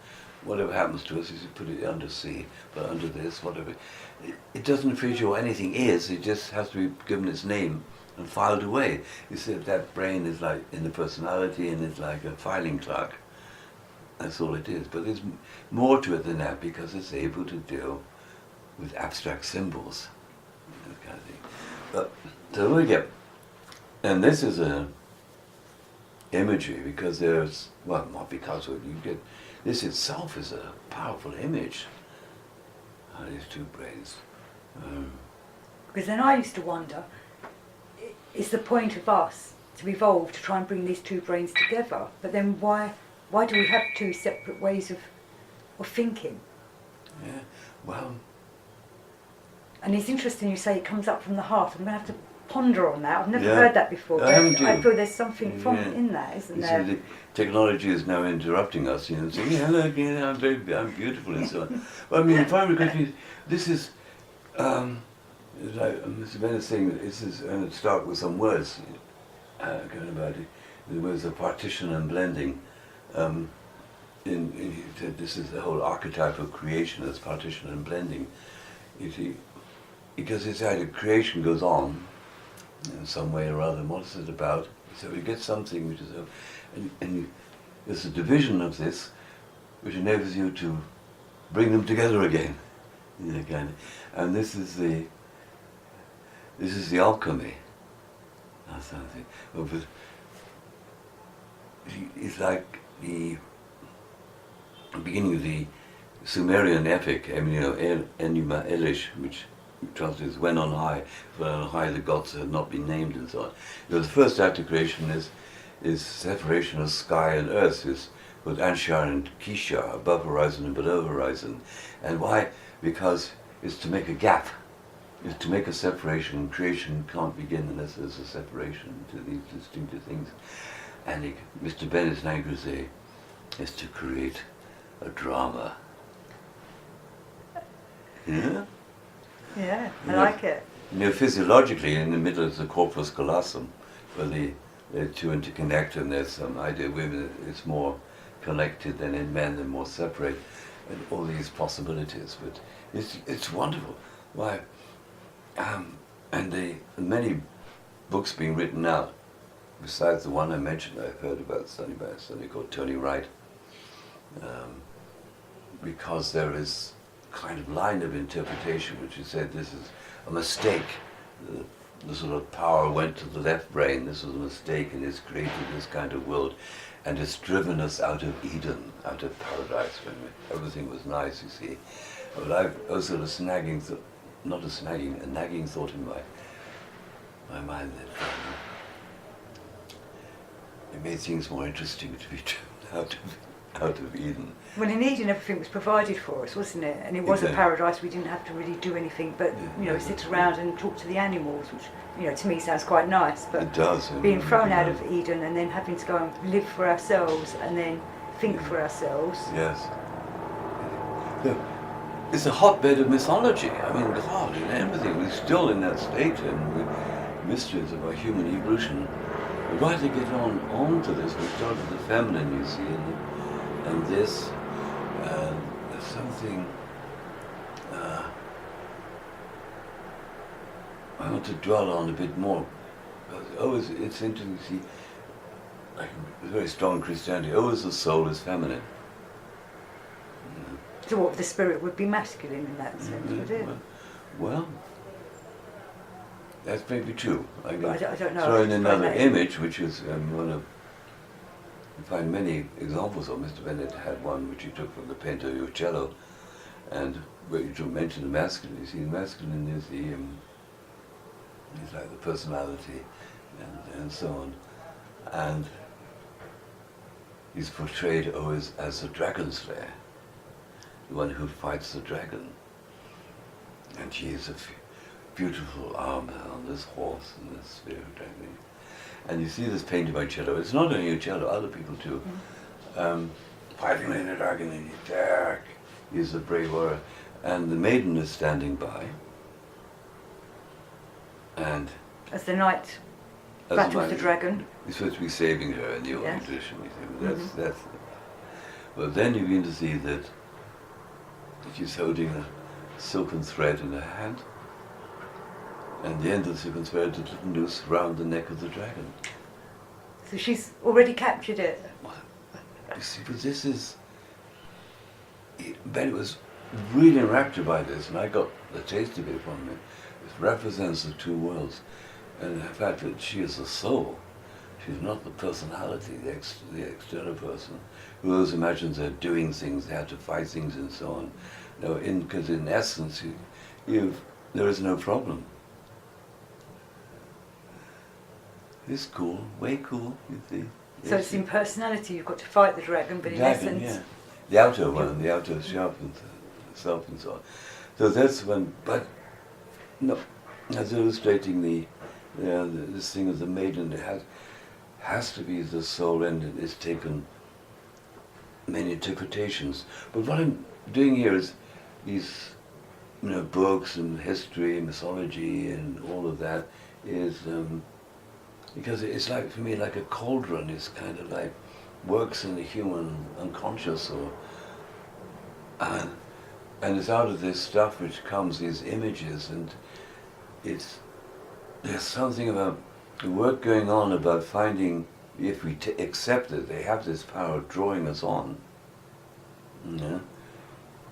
Whatever happens to us is you put it under C, but under this, whatever. It doesn't feature what anything is. It just has to be given its name and filed away. You see, that brain is like in the personality, and it's like a filing clerk. That's all it is. But there's more to it than that, because it's able to deal with abstract symbols, that kind of thing. But so we get, and this is a imagery, because there's, well, not because of it, you get, this itself is a powerful image. These two brains. Because then I used to wonder, is the point of us to evolve to try and bring these two brains together? But then why do we have two separate ways of thinking? Yeah, well. And it's interesting you say it comes up from the heart. I'm going to have to ponder on that. I've never Yeah. heard that before. But Haven't you? I feel there's something from Yeah. in that, isn't You there? see, the technology is now interrupting us, you know, saying, yeah, look, yeah, I'm beautiful and so on. But I mean, if I'm confused, this is, like Mr. Bennett saying, that this is, and it's start with some words, going about it. The words of partition and blending. He said this is the whole archetype of creation as partition and blending. You see, because it's either creation goes on in some way or other. What is it about? So you get something which is, and there's a division of this, which enables you to bring them together again. You know, kind of. And this is the alchemy. That's something. Well, but it's like the beginning of the Sumerian epic, Enuma Elish, which translates "when on high," when on high the gods had not been named, and so on. You know, the first act of creation is separation of sky and earth, is with Anshar and Kisha, above horizon and below horizon. And why? Because it's to make a gap. It's to make a separation. Creation can't begin unless there's a separation to these distinctive things. And Mr. Bennett's language is to create a drama. Yeah? Yeah, I like it. You know, physiologically, in the middle is the corpus callosum, where the two interconnect, and there's some idea women it's more connected than in men, they're more separate, and all these possibilities. But it's wonderful. Why? And the many books being written now, besides the one I mentioned, I've heard about studying by somebody called Tony Wright, because there is kind of line of interpretation which is said this is a mistake. the sort of power went to the left brain. This was a mistake, and it's created this kind of world, and it's driven us out of Eden, out of paradise, when everything was nice, you see. But I was sort of snagging, not a snagging, a nagging thought in my mind that it made things more interesting to be driven out of Eden. Well, in Eden, everything was provided for us, wasn't it? And it was a paradise. We didn't have to really do anything, but sit around and talk to the animals, which to me sounds quite nice. But it does. Being thrown out of Eden and then having to go and live for ourselves and then think for ourselves. Yes. It's a hotbed of mythology. I mean, God and everything. We're still in that state, and the mysteries of our human evolution. But right to get on to this, we start with the feminine, you see, and this. There's something I want to dwell on a bit more. It's interesting to see, like, very strong Christianity. Always the soul is feminine. So what, the spirit would be masculine in that sense, would it? Well, that's maybe true. I don't know. Throw in another image, which is one of, you find many examples of. Mr. Bennett had one which he took from the painter Uccello, and where you mention the masculine. You see, the masculine is is like the personality, and so on, and he's portrayed always as the dragon slayer, the one who fights the dragon, and he is a beautiful armor on this horse and this spear dragon. And you see this painted by Uccello. It's not only Uccello, other people too. Fighting like a dragon in the dark. He's a brave warrior. And the maiden is standing by. And as the knight battles the dragon. He's supposed to be saving her in the old tradition. That's well, then you begin to see that she's holding a silken thread in her hand. And the end of the silken thread is a little noose round the neck of the dragon. So she's already captured it. Well, you see, but this is... Bennett was really enraptured by this, and I got a taste of it from him. It represents the two worlds, and the fact that she is the soul. She's not the personality, the external person, who always imagines they're doing things, they have to fight things and so on. No, because in essence, there is no problem. It's cool, way cool, you see. So it's in personality, you've got to fight the dragon, but in essence... Yeah. The outer one, the outer sharpens itself and so on. So that's when, but, no, as illustrating this thing of the maiden, it has to be the soul, and it is taken many interpretations. But what I'm doing here is these books and history, mythology and all of that is... because it's like, for me, like a cauldron. It's kind of like works in the human unconscious, and it's out of this stuff which comes these images, and there's something about the work going on about finding, if we accept that they have this power of drawing us on,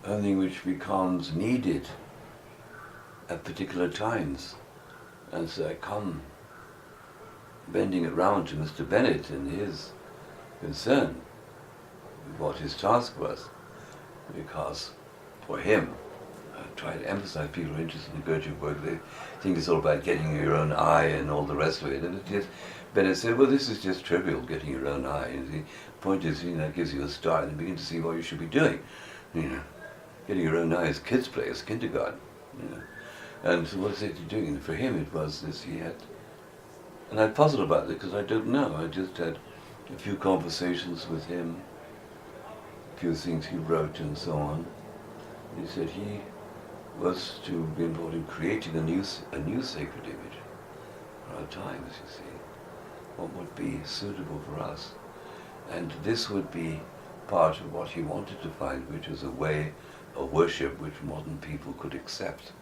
something which becomes needed at particular times. And so I come bending it round to Mr. Bennett and his concern with what his task was, because for him, I try to emphasize, people are interested in the Gurdjieff work, they think it's all about getting your own eye and all the rest of it, and Bennett said, well, this is just trivial, getting your own eye, and the point is, it gives you a start and you begin to see what you should be doing. Getting your own eye is kids' play, it's kindergarten, and so what is it you're doing? And for him it was this, he had. And I puzzled about it because I don't know. I just had a few conversations with him, a few things he wrote and so on. He said he was to be involved in creating a new sacred image for our times, you see. What would be suitable for us. And this would be part of what he wanted to find, which was a way of worship which modern people could accept.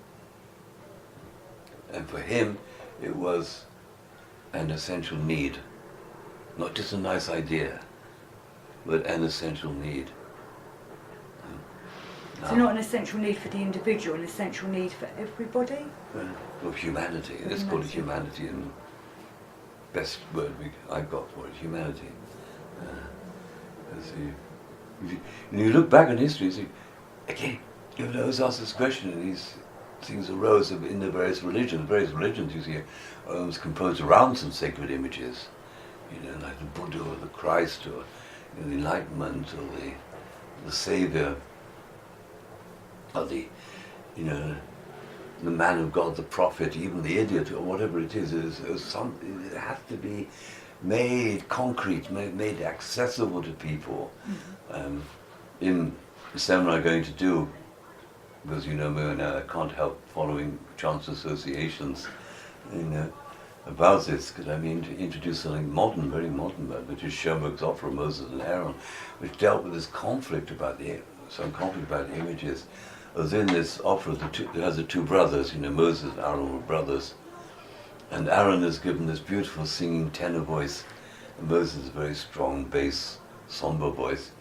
And for him, it was an essential need, not just a nice idea, but an essential need. So not an essential need for the individual, an essential need for everybody? Of humanity. Let's call it humanity, and best word I've got for it, humanity. When you look back in history, you see, again, you've always asked this question, and these things arose in the various religions. Various religions, you see, are almost composed around some sacred images, like the Buddha or the Christ, or the Enlightenment, or the Savior, or the man of God, the prophet, even the idiot, or whatever it is something. It has to be made concrete, made accessible to people. In the seminar I'm going to do, because me and I can't help following chance associations, about this, because I mean to introduce something modern, very modern, which is Schoenberg's opera Moses and Aaron, which dealt with this conflict about the images. As in this opera, it has the two brothers, Moses and Aaron were brothers, and Aaron is given this beautiful singing tenor voice, and Moses is a very strong bass, somber voice,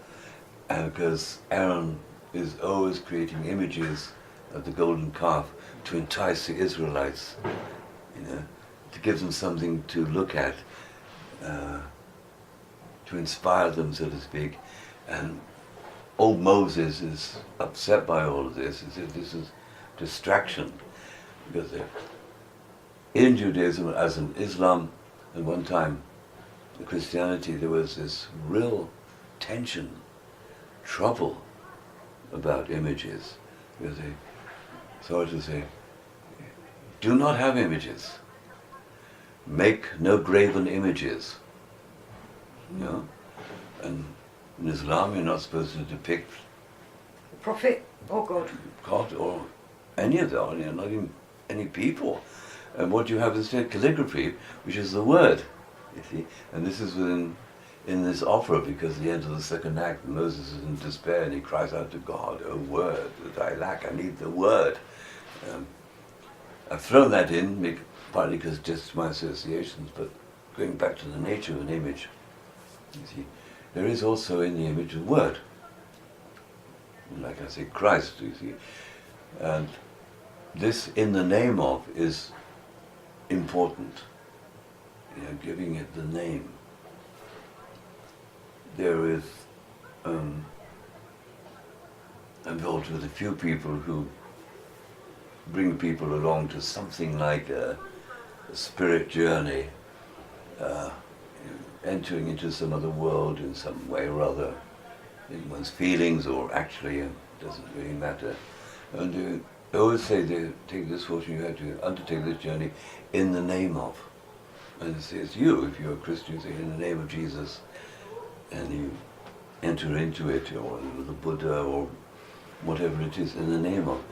and because Aaron is always creating images of the golden calf to entice the Israelites, to give them something to look at, to inspire them, so to speak. And old Moses is upset by all of this. He says this is distraction, because in Judaism, as in Islam, at one time, in Christianity, there was this real tension, trouble about images. Because they started to say, do not have images. Make no graven images. And in Islam, you're not supposed to depict The prophet or God? God or any of that, not even any people. And what you have is calligraphy, which is the word, you see. And this is in this opera, because at the end of the second act, Moses is in despair and he cries out to God, "Oh word that I lack, I need the word." I've thrown that in, partly because just my associations, but going back to the nature of an image, you see, there is also in the image a word. Like I say, Christ, you see. And this in the name of is important, giving it the name. There is, I'm involved with a few people who bring people along to something like a spirit journey, entering into some other world in some way or other, in one's feelings, or actually, it doesn't really matter. And I always say, take this fortune, you have to undertake this journey in the name of. And it says, if you're a Christian, you say, in the name of Jesus, and you enter into it, or the Buddha, or whatever it is, in the name of.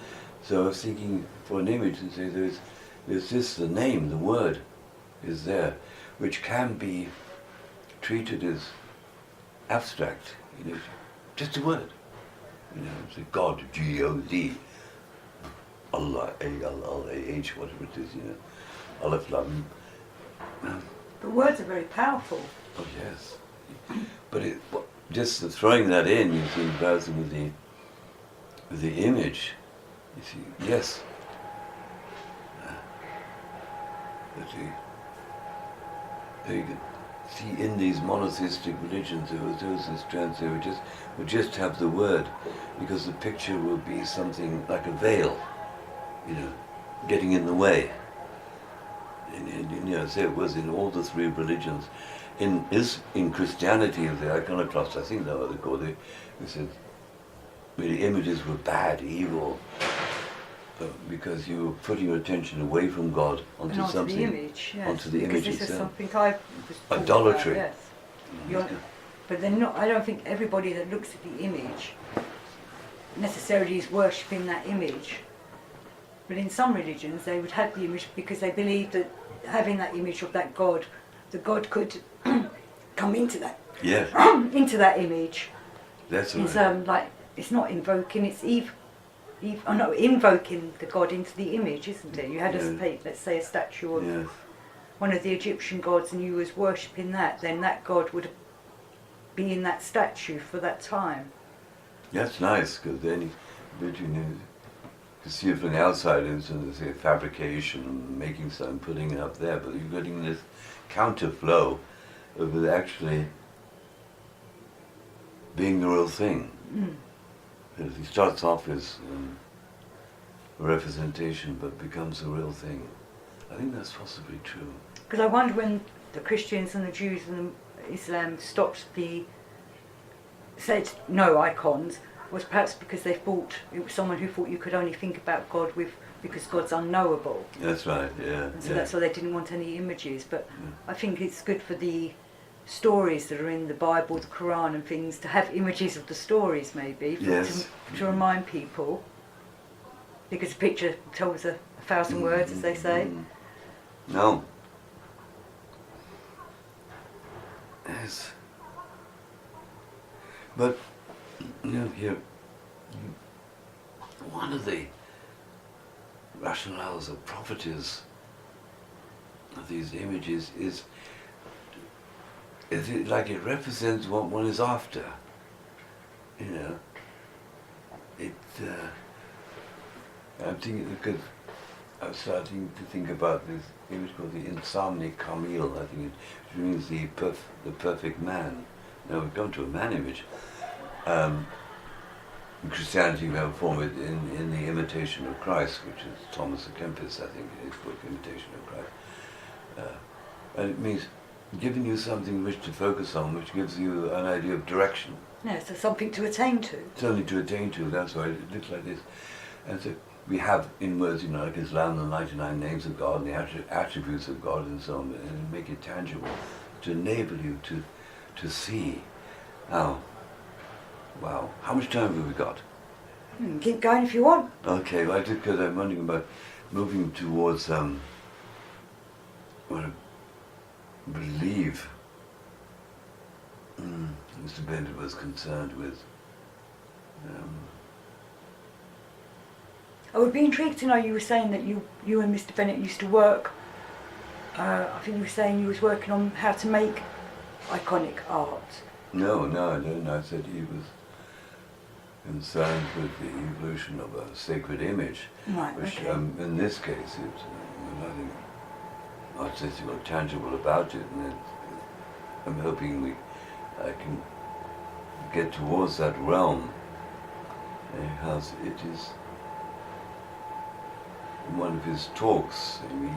So I was thinking for an image and say, there's this, the name, the word is there, which can be treated as abstract, just a word. Say God, G-O-D, Allah, A-L-L-A-H, whatever it is, Aleph Lam. But words are very powerful. Oh yes. But just throwing that in, you see, in comparison with the image, you see, yes. You can see in these monotheistic religions, there was this trend, they would just have the word, because the picture would be something like a veil, getting in the way. And so it was in all the three religions. In Christianity, the iconoclasts, I think that's what they called it, they said really images were bad, evil, because you were putting your attention away from God onto something, the image, yes. onto the image this itself. is something I was Idolatry. About, yes. But they're not. I don't think everybody that looks at the image necessarily is worshipping that image. But in some religions, they would have the image because they believed that having that image of that God, the God could come into that. Yes. Into that image. That's right. It's it's not invoking. It's invoking the God into the image, isn't it? You had let's say a statue of one of the Egyptian gods, and you was worshipping that. Then that God would be in that statue for that time. That's nice, because then but you see it from the outside, and so there's a fabrication, making something, putting it up there, but you're getting this counterflow of it actually being the real thing. He starts off as a representation, but becomes the real thing. I think that's possibly true. Because I wonder when the Christians and the Jews and the Islam said no icons, was perhaps because they thought it was someone who thought you could only think about God because God's unknowable. That's right, yeah. And so that's why they didn't want any images. But I think it's good for the stories that are in the Bible, the Quran and things, to have images of the stories maybe, to remind people. Because a picture tells a thousand words, as they say. No. Yes. But, here, one of the rationales of properties of these images is it like it represents what one is after. I'm thinking, because I'm starting to think about this image called the Insomni Kamil, I think it means the perfect man. Now we've gone to a man image. In Christianity we have a form it in the Imitation of Christ, which is Thomas à Kempis, I think, in his book Imitation of Christ. And it means giving you something which to focus on, which gives you an idea of direction. Yeah, so something to attain to. Something to attain to, that's why it looks like this. And so we have in words, like Islam, the 99 names of God, and the attributes of God and so on, and make it tangible, to enable you to see. Now, wow, how much time have we got? Keep going if you want. Okay, well, because I'm wondering about moving towards what I believe Mr. Bennett was concerned with. I would be intrigued to know, you were saying that you and Mr. Bennett used to work, I think you were saying you was working on how to make iconic art. No, I didn't. I said he was concerned with the evolution of a sacred image, Right, which okay. in this case it's nothing artistic or tangible about it, and I'm hoping I can get towards that realm, because it is in one of his talks, he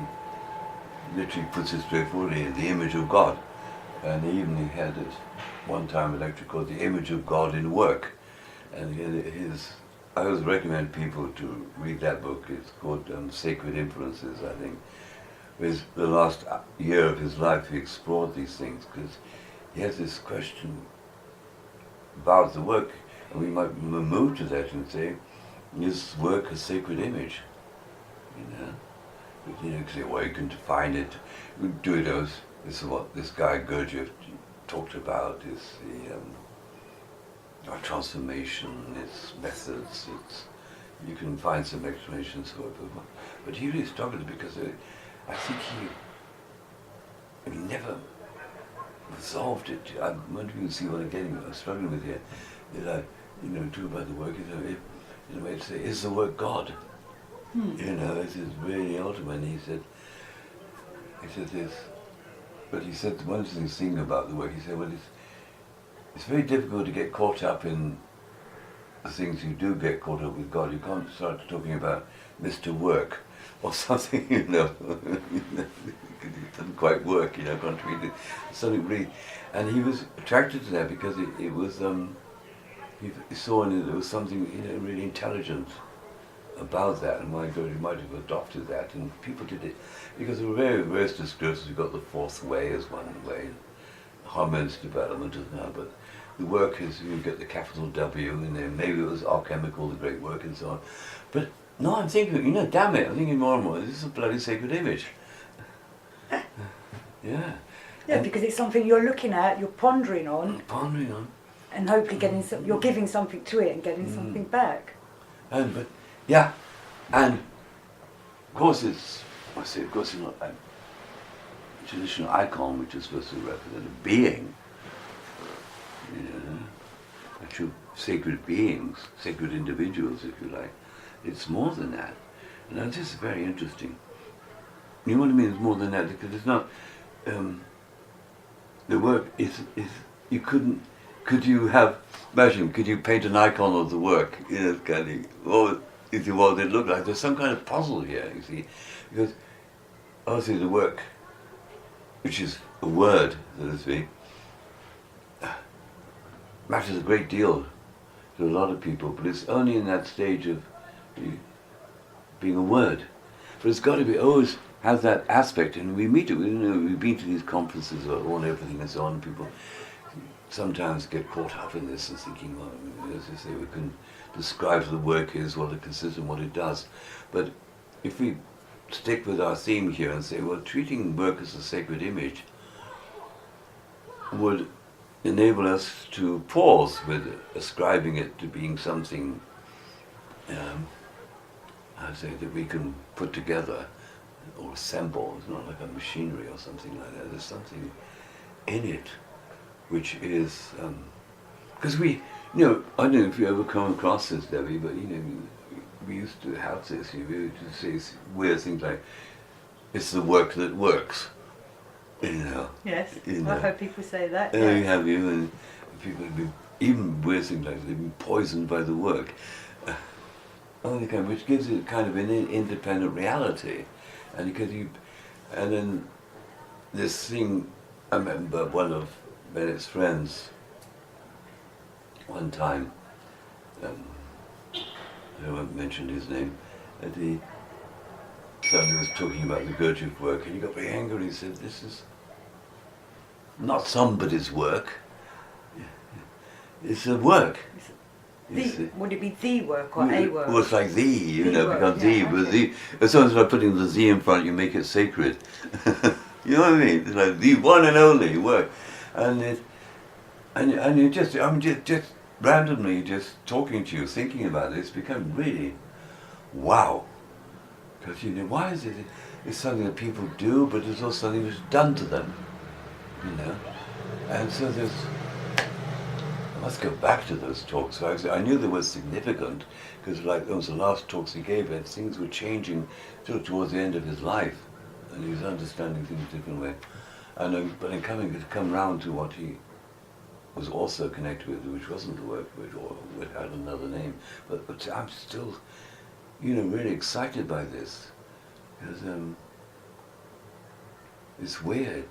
literally puts it straightforwardly, the image of God. And he had it one time a lecture called The Image of God in Work. And I always recommend people to read that book. It's called Sacred Influences, I think. With the last year of his life he explored these things, because he has this question about the work, and we might move to that and say, is work a sacred image? You say, well, you can define it, you do it as, this is what this guy Gurdjieff talked about, is the transformation, its methods, you can find some explanations for it, but he really struggled because I think he never resolved it. I wonder if you can see what I'm struggling with here. Talk about the work, in a way to say, is the work God? This is really ultimate. And he said this, but he said one thing about the work, he said, well, it's very difficult to get caught up in the things you do get caught up with God. You can't start talking about Mr. Work or something, it doesn't quite work, contributed something really. And he was attracted to that because it was, he saw in it there was something, really intelligent about that, and my God, he might have adopted that, and people did it because there were various discourses. We've got the fourth way as one way, harmonious development as now, but the work is, you get the capital W in there, maybe it was alchemical, the great work and so on. But no, I'm thinking, damn it, I'm thinking more and more, this is a bloody sacred image. Yeah. Yeah, because it's something you're looking at, you're pondering on, and hopefully you're giving something to it and getting something back. And of course it's not a traditional icon which is supposed to represent a being, a true sacred beings, sacred individuals, if you like. It's more than that. And now this is very interesting. You know what I mean? It's more than that, because it's not, the work is you couldn't, could you paint an icon of the work, you know, kind of, what would it look like? There's some kind of puzzle here, you see, because obviously the work, which is a word, so to speak, matters a great deal to a lot of people, but it's only in that stage of being a word. But it's got to be always have that aspect, and we meet it. We've been to these conferences on everything and so on. People sometimes get caught up in this and thinking, well, as you say, we can describe the work is, what it consists and what it does. But if we stick with our theme here and say, well, treating work as a sacred image would enable us to pause with ascribing it to being something, I'd say, that we can put together or assemble. It's not like a machinery or something like that. There's something in it which is, because I don't know if you ever come across this, Debbie, but we used to have this, we used to say weird things like, it's the work that works. Yes, I've heard people say that. Yes. Have you, and people have been, even weird things like they've been poisoned by the work. Which gives it kind of an independent reality. And then this thing, I remember one of Bennett's friends, one time, I won't mention his name, and somebody was talking about the Gurdjieff work, and he got very angry and he said, this is not somebody's work, it's a work. Would it be the work or a work? Well, it's like the, work, becomes yeah, but okay. as soon as I putting the the in front, you make it sacred. You know what I mean? It's like the one and only work. And you just, just randomly just talking to you, thinking about it, it's become really, wow. Because why is it? It's something that people do, but it's also something that's done to them. And so I must go back to those talks. I knew they were significant, because those were the last talks he gave, and things were changing towards the end of his life, and he was understanding things a different way. But in come round to what he was also connected with, which wasn't the work, which had another name. But I'm still, really excited by this, because it's weird.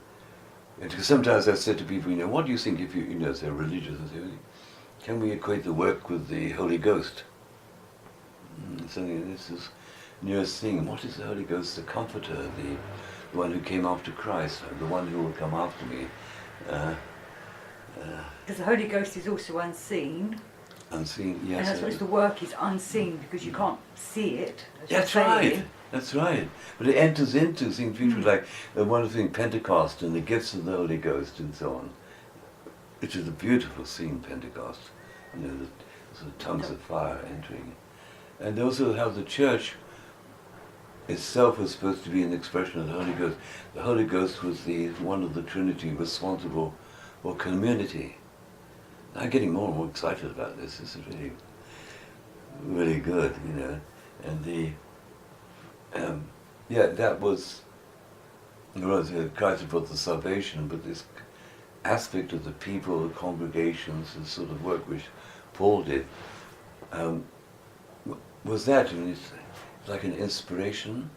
Because sometimes I've said to people, what do you think if if they're religious, I say, can we equate the work with the Holy Ghost? Something, this is the nearest thing. What is the Holy Ghost? The Comforter, the one who came after Christ, the one who will come after me. Because the Holy Ghost is also unseen. Unseen, yes. And that's what the work is, unseen, because you can't see it. That's right. That's right. But it enters into things like the wonderful thing, Pentecost and the gifts of the Holy Ghost and so on, which is a beautiful scene, Pentecost. The sort of tongues of fire entering. And also how the church itself was supposed to be an expression of the Holy Ghost. The Holy Ghost was one of the Trinity responsible for community. I'm getting more and more excited about this. This is really, really good, And that was Christ brought the salvation, but this aspect of the people, the congregations, the sort of work which Paul did, was that, it's like an inspiration.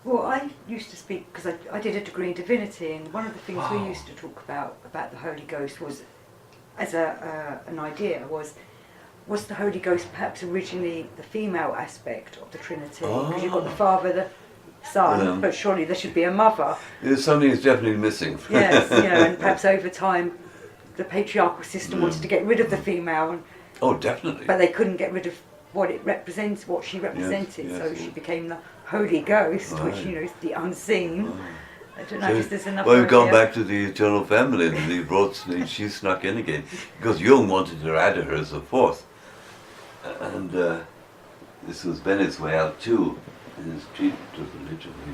Well, I used to speak, because I did a degree in divinity, and one of the things we used to talk about the Holy Ghost was, as an idea, was the Holy Ghost perhaps originally the female aspect of the Trinity? Because you've got the Father, the Son, but surely there should be a mother. Something is definitely missing. Yes, and perhaps over time the patriarchal system wanted to get rid of the female. Definitely. But they couldn't get rid of what she represented, so she became the Holy Ghost, which is the unseen. I don't know if there's enough. Well, we've gone back to the eternal feminine, and she snuck in again because Jung wanted to add her as a fourth, and this was Bennett's way out too. In his treatment of religion, he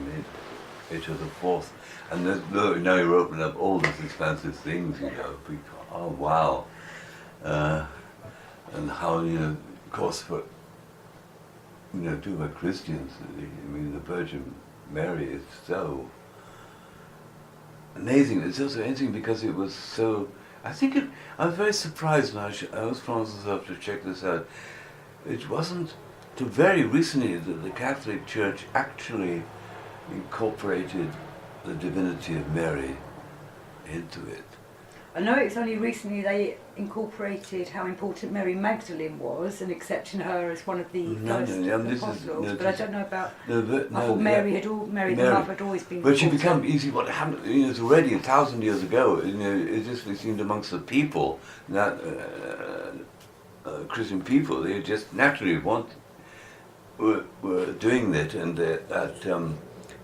made her the fourth, and now you're opening up all these expansive things. Oh wow! and how, of course, for talking about Christians, I mean, the Virgin Mary is so amazing. It's also amazing because it was so. I was very surprised when I was Francis myself to check this out. It wasn't till very recently that the Catholic Church actually incorporated the divinity of Mary into it. I know it's only recently they incorporated how important Mary Magdalene was and accepting her as one of the first apostles, but I don't know about. I thought Mary the Mother had always been. But she became easy. What happened? It's already 1,000 years ago. It just seemed amongst the people that Christian people, they just naturally were doing it, and that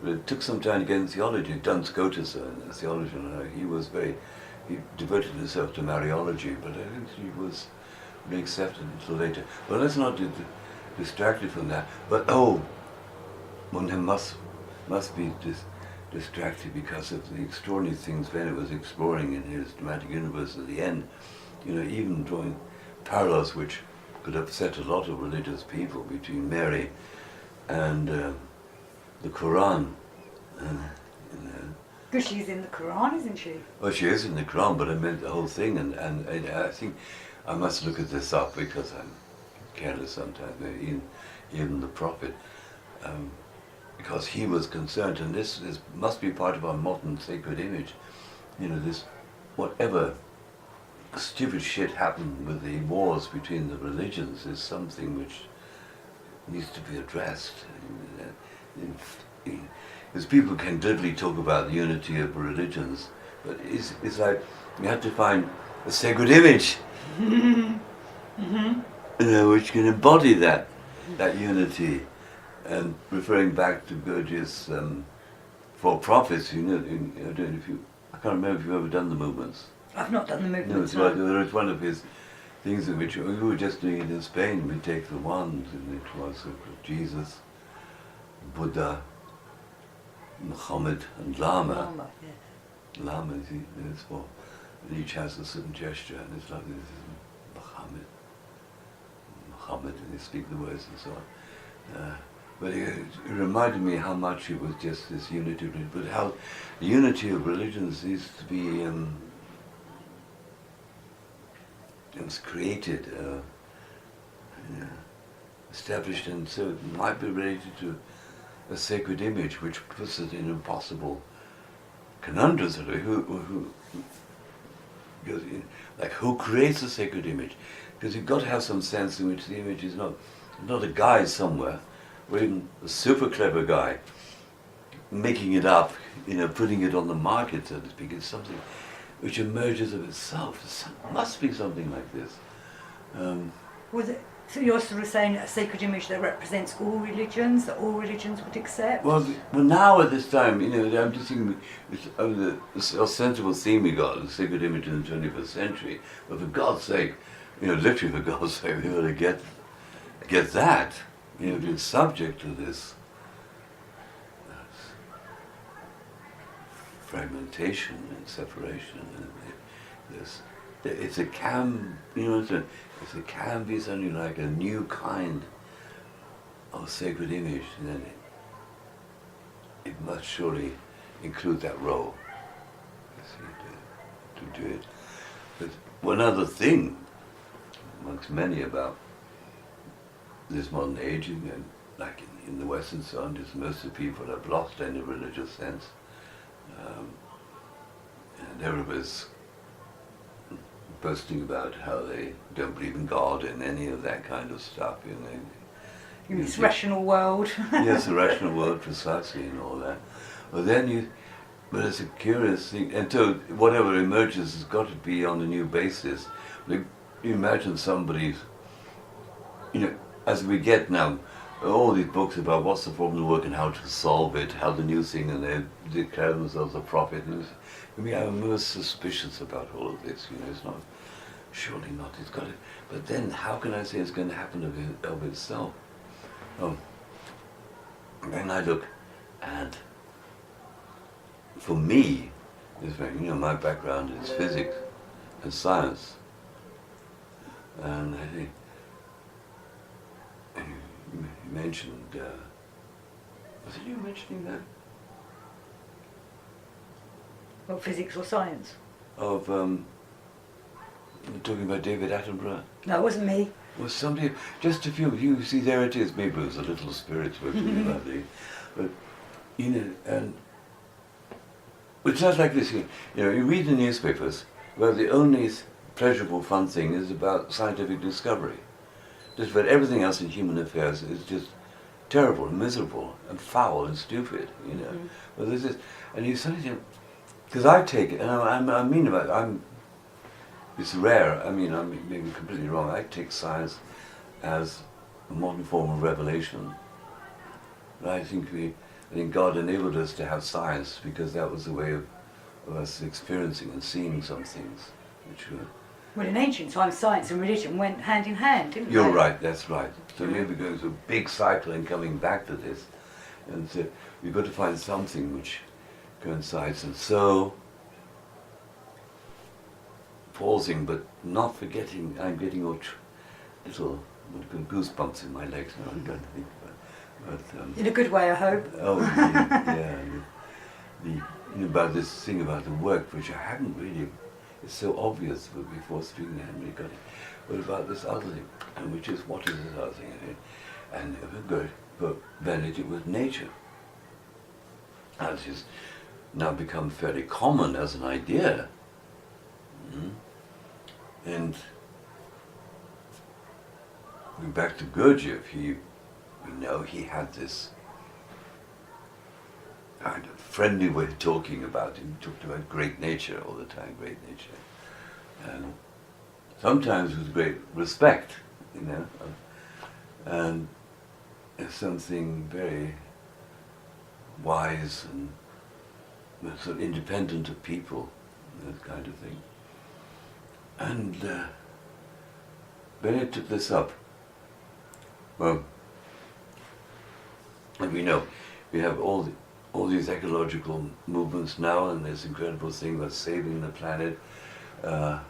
it took some time to get in theology. Duns Scotus, a theologian, he devoted himself to Mariology, but I think he was really accepted until later. But let's not get distracted from that. But one must be distracted because of the extraordinary things Bennett was exploring in his dramatic universe at the end. Even drawing parallels which could upset a lot of religious people between Mary and the Quran. Because she's in the Quran, isn't she? Well, she is in the Quran, but I meant the whole thing, and I think I must look at this up because I'm careless sometimes, even the Prophet, because he was concerned, and this must be part of our modern sacred image. This, whatever stupid shit happened with the wars between the religions is something which needs to be addressed. Because people can glibly talk about the unity of religions, but it's like you have to find a sacred image, which can embody that unity. And referring back to Gurdjieff's Four Prophets, I don't know if I can't remember if you've ever done the movements. I've not done the movements. No, there was one of his things in which we were just doing it in Spain. We take the ones, and it was Jesus, Buddha, Muhammad, and Lama. Lama is for, and each has a certain gesture, and it's like this is Muhammad, and they speak the words and so on. But it reminded me how much it was just this unity, but how the unity of religions needs to be it was created, established, and so it might be related to a sacred image, which puts it in impossible conundrums. Who creates a sacred image? Because you've got to have some sense in which the image is not a guy somewhere, or even a super clever guy making it up, putting it on the market, so to speak. It's something which emerges of itself. It must be something like this. So you're sort of saying a sacred image that represents all religions, that all religions would accept? Well, now at this time, I'm just thinking the ostensible theme we got, the sacred image in the 21st century. But for God's sake, literally for God's sake, we ought to get that, being subject to this fragmentation and separation. And it can be something like a new kind of sacred image, then it must surely include that role to do it. But one other thing, amongst many, about this modern aging, and like in the West and so on, is most of the people have lost any religious sense. And everybody's boasting about how they don't believe in God and any of that kind of stuff. In this rational world. Yes, the rational world, precisely, and all that. But it's a curious thing, and so whatever emerges has got to be on a new basis. Like, you imagine somebody, as we get now, all these books about what's the problem of work and how to solve it, how the new thing, and they declare themselves a prophet. I'm most suspicious about all of this. It's not, surely not. It's got to. But then, how can I say it's going to happen of itself? Then I look, and for me, my background is physics and science, And I think you mentioned, was it you mentioning that? Well, physics or science? Of talking about David Attenborough? No, it wasn't me. Was somebody, just a few, you see there it is, maybe it was a little spirit spoken about the, but, you know, and it's not like this, you know, you read the newspapers where the only pleasurable fun thing is about scientific discovery. Just about everything else in human affairs is just terrible and miserable and foul and stupid, you know. Well, this is, and you suddenly, because I take it, and I mean about it, it's rare, I mean, I'm maybe completely wrong, I take science as a modern form of revelation. And I think God enabled us to have science because that was the way of us experiencing and seeing some things, which were... Well, in ancient times, science and religion went hand in hand, didn't they? You're right, that's right. So here we go, so a big cycle and coming back to this. And so we've got to find something which coincides. And so, pausing but not forgetting, I'm getting all little goosebumps in my legs now, I'm going to think about it. In a good way, I hope. Oh, yeah. You know, about this thing about the work, which I hadn't really, it's so obvious, but before speaking I hadn't really got it. But about this other thing, and which is, what is this other thing? And good, but Bennett, it was nature. And it's now become fairly common as an idea. And going back to Gurdjieff, we know he had this kind of friendly way of talking about him. He talked about great nature all the time, great nature. And sometimes with great respect, you know. And it's something very wise and sort of independent of people, that kind of thing. And Bennett took this up. Well, and we know we have all these ecological movements now, and this incredible thing about saving the planet. I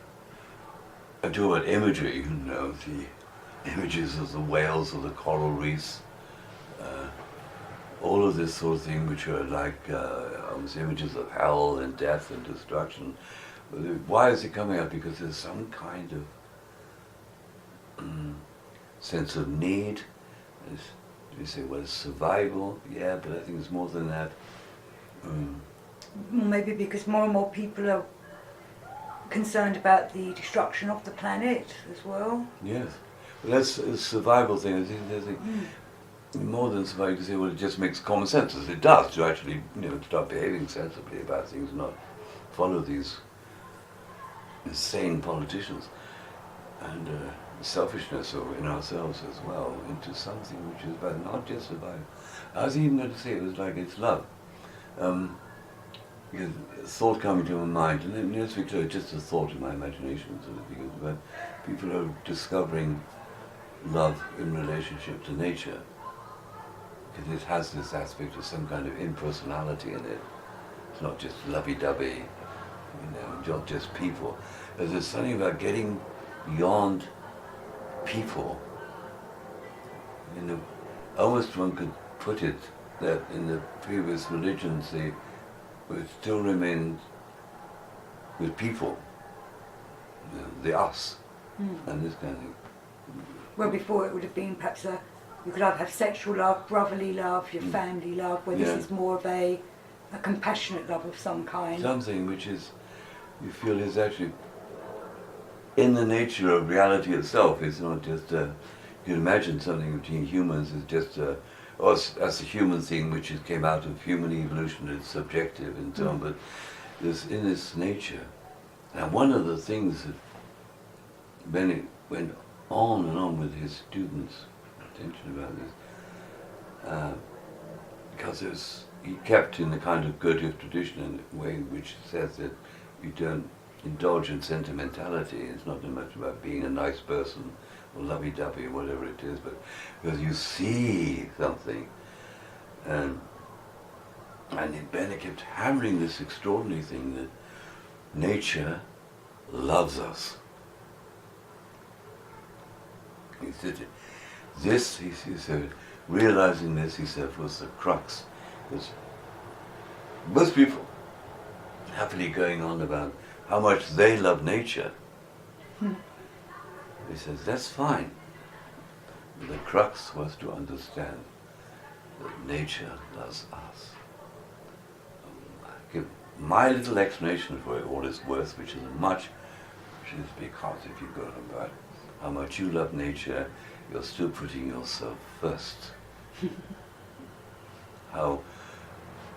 talk about imagery, you know, the images of the whales or the coral reefs, all of this sort of thing, which are like almost images of hell and death and destruction. Why is it coming out? Because there's some kind of sense of need. We say, well, it's survival, yeah, but I think it's more than that. Maybe because more and more people are concerned about the destruction of the planet as well. Yes, well, that's a survival thing. I think there's more than survival. You can say, well, it just makes common sense, as it does, to actually, you know, start behaving sensibly about things, not follow these insane politicians. And selfishness in ourselves as well, into something which is about not just survival. I was even going to say it was like it's love. Because a thought coming to my mind, and then let's be clear, just a thought in my imagination, sort of, because about people are discovering love in relationship to nature. Because it has this aspect of some kind of impersonality in it. It's not just lovey-dovey, you know, not just people. There's something about getting beyond people. You know, almost one could put it that in the previous religions they would still remain with people, you know, the us, and this kind of thing. Well, before it would have been perhaps you could either have sexual love, brotherly love, your family love, where this is more of a compassionate love of some kind. Something which is, you feel is actually in the nature of reality itself. It's not just, you can imagine something between humans is just, that's a human thing which came out of human evolution, it's subjective and so on, but this in its nature. And one of the things that Bennett went on and on with his students' attention about this, because he kept in the kind of Gurdjieff tradition in a way which says that you don't indulge in sentimentality. It's not so much about being a nice person or lovey-dovey or whatever it is, but because you see something. And Bennett kept hammering this extraordinary thing that nature loves us. He said, this, he said, realizing this, he said, was the crux. Because most people happily going on about how much they love nature. He says, that's fine. The crux was to understand that nature loves us. I give my little explanation for it, all it's worth, which is because if you go about how much you love nature, you're still putting yourself first. How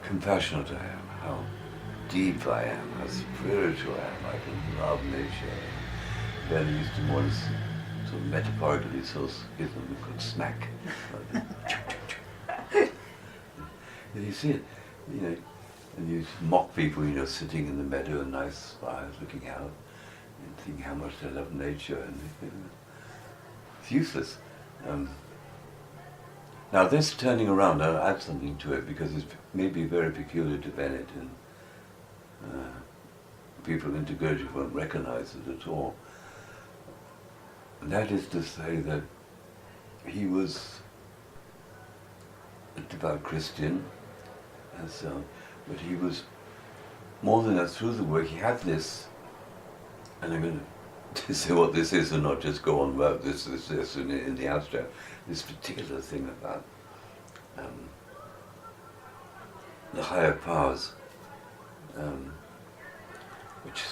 compassionate I am, how deep I am, how spiritual I am. I can love nature. Ben used to more sort of metaphorically give them a good smack. And you see it, and you mock people, sitting in the meadow, nice fires, looking out, and thinking how much they love nature, and it's useless. Now this turning around, I'll add something to it, because it's maybe very peculiar to Bennett, and people into Gurdjieff won't recognize it at all. And that is to say that he was a devout Christian, and so, but he was more than that. Through the work, he had this, and I'm going to say what this is, and not just go on about this in the abstract. This particular thing about the higher powers, which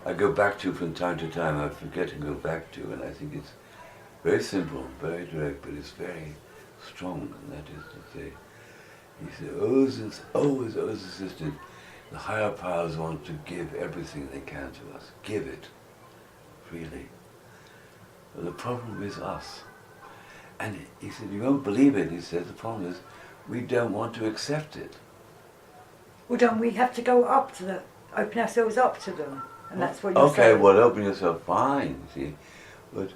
I go back to from time to time. I forget to go back to, and I think it's very simple, very direct, but it's very strong. And that is to say, he said, always insisted, the higher powers want to give everything they can to us. Give it freely. But the problem is us. And he said, you won't believe it. He said, the problem is we don't want to accept it. Well, don't we have to go up to open ourselves up to them? And that's what you're saying. Okay, well, open yourself, fine, you see. But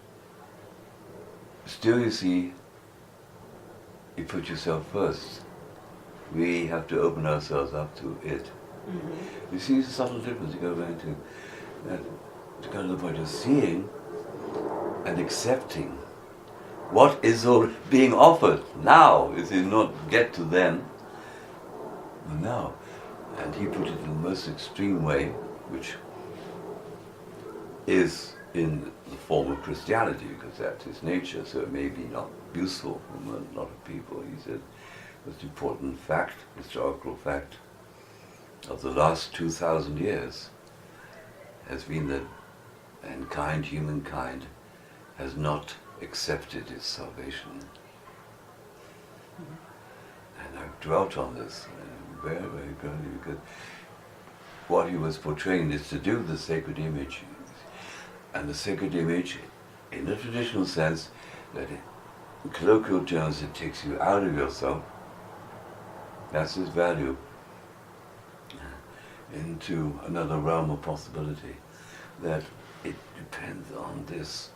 still, you see, you put yourself first. We have to open ourselves up to it. Mm-hmm. You see, it's a subtle difference. You go back to that, to go to the point of seeing and accepting what is all being offered now. It is not get to then, but now. And he put it in the most extreme way, which is in the form of Christianity, because that's his nature, so it may be not useful for a lot of people. He said, the most important fact, historical fact, of the last 2,000 years has been that humankind, has not accepted its salvation. And I've dwelt on this very, very clearly, because what he was portraying is to do the sacred image. And the sacred image, in a traditional sense, that in colloquial terms, it takes you out of yourself. That's its value, into another realm of possibility. That it depends on this,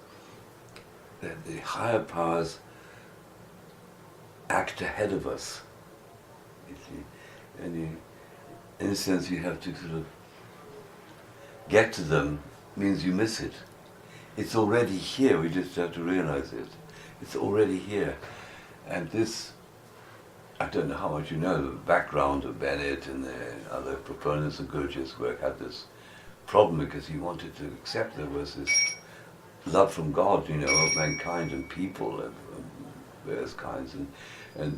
that the higher powers act ahead of us. You see, and in a sense, you have to sort of get to them. Means you miss it. It's already here, we just have to realize it. It's already here. And this, I don't know how much you know, the background of Bennett and the other proponents of Gurdjieff's work had this problem, because he wanted to accept there was this love from God, of mankind and people of various kinds. And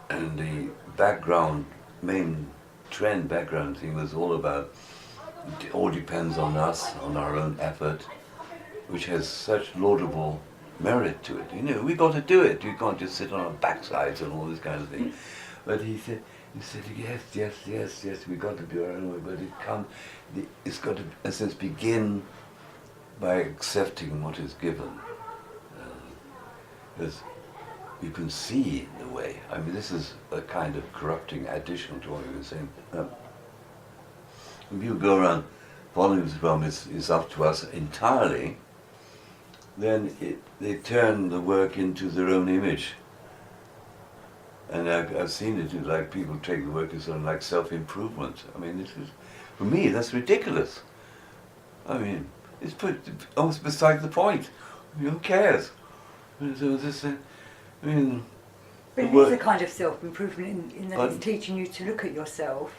the background, main background thing was all about, it all depends on us, on our own effort, which has such laudable merit to it. We got to do it. You can't just sit on our backsides and all this kind of thing. But he said, yes, we got to do our own way. But it's got to, in a sense, begin by accepting what is given. Because you can see the way. I mean, this is a kind of corrupting addition to what you were saying. If you go around following this problem is up to us entirely, then they turn the work into their own image. And I've seen it, like people take the work as sort of like self-improvement. I mean, for me, that's ridiculous. I mean, it's almost beside the point. Who cares? So this, I mean, But it is a kind of self-improvement in that it's teaching you to look at yourself.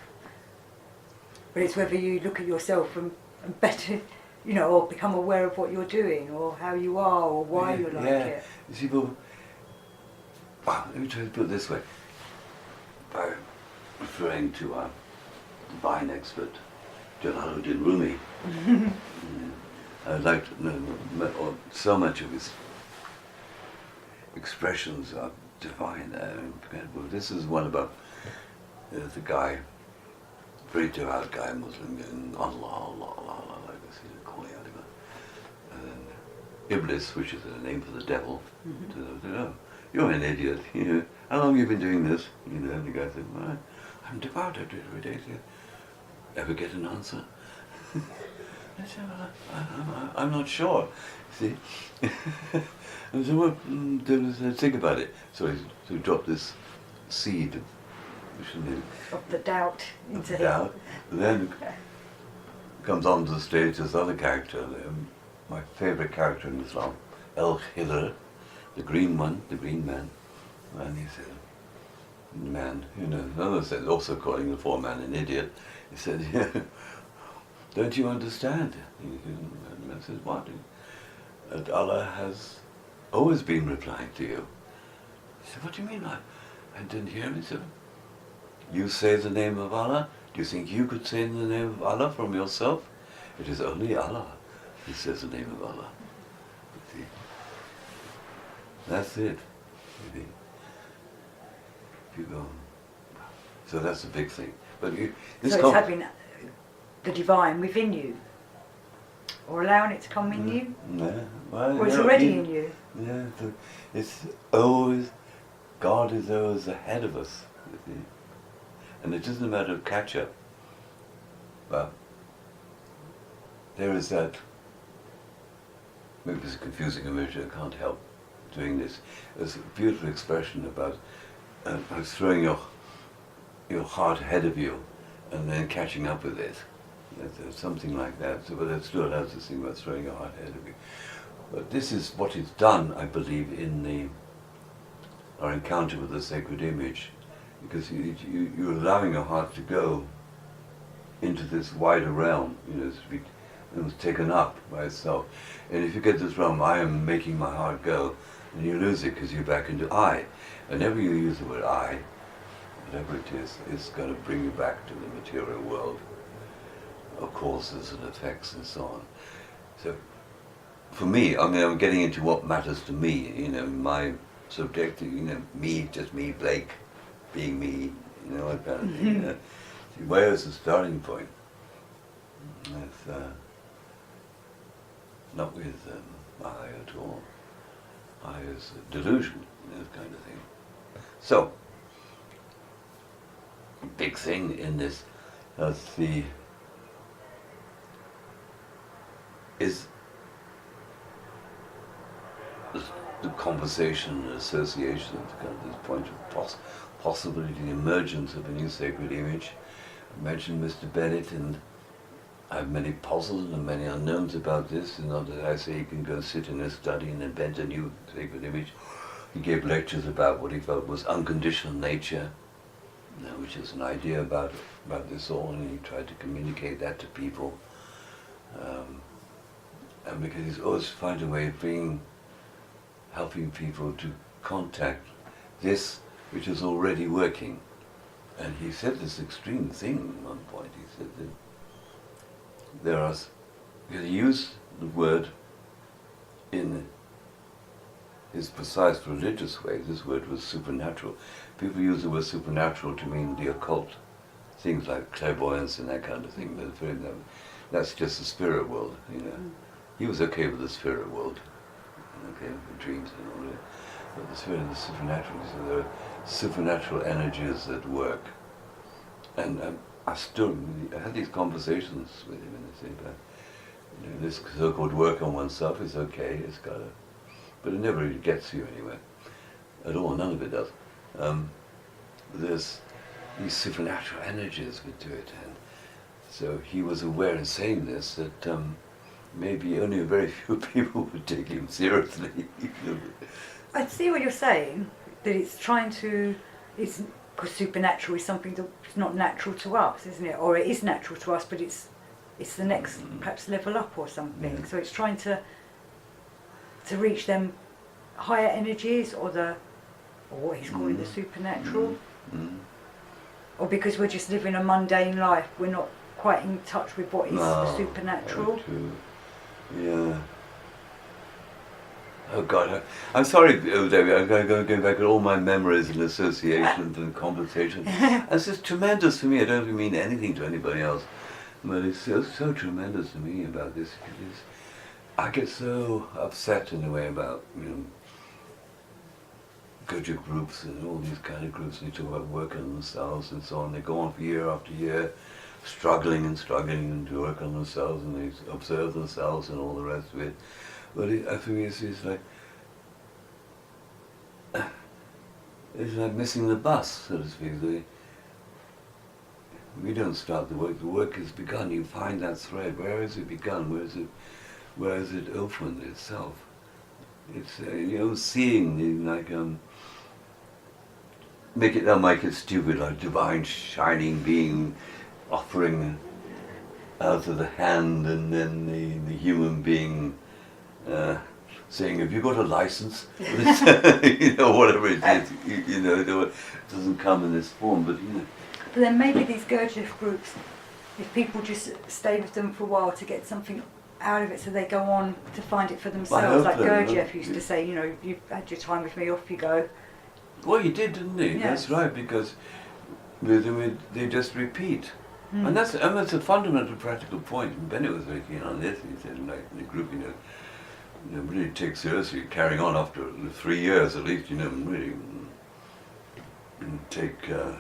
But it's whether you look at yourself and better, you know, or become aware of what you're doing, or how you are, or why you like it. You see, well, let me try to put it this way. By referring to our divine expert, Jalaluddin Rumi, I liked so much of his expressions are divine. Well, this is one about the guy, very devout guy, Muslim, and Allah, like this, he's calling out him. And then Iblis, which is a name for the devil, said, "Oh, you're an idiot. You know, how long have you been doing this?" You know, and the guy said, "Well, I'm devout. I do it every day." He said, "Ever get an answer?" I said, "Well, I'm not sure." See. And so, well, think about it. So he dropped this seed Of the doubt into him. doubt. And then comes onto the stage this other character, my favourite character in Islam, El Khidr, the green one, the green man. And he said, man, you know, another said, also calling the foreman an idiot. He said, "Yeah, don't you understand?" And I said, "What?" "That Allah has always been replying to you." He said, "What do you mean?" I didn't hear him. He said, "You say the name of Allah. Do you think you could say the name of Allah from yourself? It is only Allah who says the name of Allah." See? That's it. Maybe. If you go. So that's a big thing. But this so it's having the divine within you, or allowing it to come in you, yeah, well, or it's already in you. Yeah, it's always, God is always ahead of us, you see. And it isn't a matter of catch up. But there is that, maybe it's a confusing image, I can't help doing this. There's a beautiful expression about throwing your heart ahead of you and then catching up with it. There's something like that. So, but it still has this thing about throwing your heart ahead of you. But this is what is done, I believe, in our encounter with the sacred image, because you're allowing your heart to go into this wider realm, you know, to be taken up by itself. And if you get this realm, I am making my heart go, and you lose it because you're back into I. Whenever you use the word I, whatever it is, it's going to bring you back to the material world of causes and effects and so on. So, for me, I mean, I'm getting into what matters to me, you know, my subjective, you know, me, just me, Blake, being me, you know, that kind of thing. You know. See, where is the starting point? It's not with I at all. I is delusion, that kind of thing. So, big thing in this is the conversation and association of kind of this point of possibility, the emergence of a new sacred image. I mentioned Mr. Bennett, and I have many puzzles and many unknowns about this. It's not that I say he can go sit in a study and invent a new sacred image. He gave lectures about what he felt was unconditional nature, you know, which is an idea about this all, and he tried to communicate that to people. And because he's always found a way of helping people to contact this which is already working. And he said this extreme thing at one point. He said that he used the word in his precise religious way. This word was supernatural. People use the word supernatural to mean the occult, things like clairvoyance and that kind of thing. But that's just the spirit world, you know. He was okay with the spirit world, okay, with dreams and all that. But the spirit and the supernatural, so there are supernatural energies at work. And I had these conversations with him, and I said, you know, this so-called work on oneself is okay, it's got but it never really gets you anywhere at all. None of it does. There's these supernatural energies that do it, and so he was aware in saying this that maybe only a very few people would take him seriously. I see what you're saying, that it's trying to, it's because supernatural is something that's not natural to us, isn't it? Or it is natural to us, but it's the next perhaps level up or something. Yeah. So it's trying to reach them higher energies, or what he's calling the supernatural. Or because we're just living a mundane life, we're not quite in touch with what is the supernatural. Yeah. Oh God, I'm sorry, David. I'm going back at all my memories and associations and conversations. It's just tremendous for me. I don't mean anything to anybody else, but it's so tremendous to me about this. Because I get so upset in a way about Gurdjieff groups and all these kind of groups. And they talk about working on themselves and so on. They go on for year after year, struggling and to work on themselves, and they observe themselves and all the rest of it. But for me, it's like missing the bus, so to speak. We don't start the work. The work has begun. You find that thread. Where has it begun? Where has it opened itself? It's seeing make it stupid, like divine shining being offering out of the hand, and then the human being saying, "Have you got a license?" Whatever it is, it doesn't come in this form, but But then maybe these Gurdjieff groups, if people just stay with them for a while to get something out of it, so they go on to find it for themselves. Like Gurdjieff used to say, you've had your time with me, off you go. Well, he did, didn't he? Yes. That's right, because they just repeat. And that's a fundamental practical point. And Bennett was very keen on this. He said, like, in the group, really take seriously carrying on after 3 years at least, really take a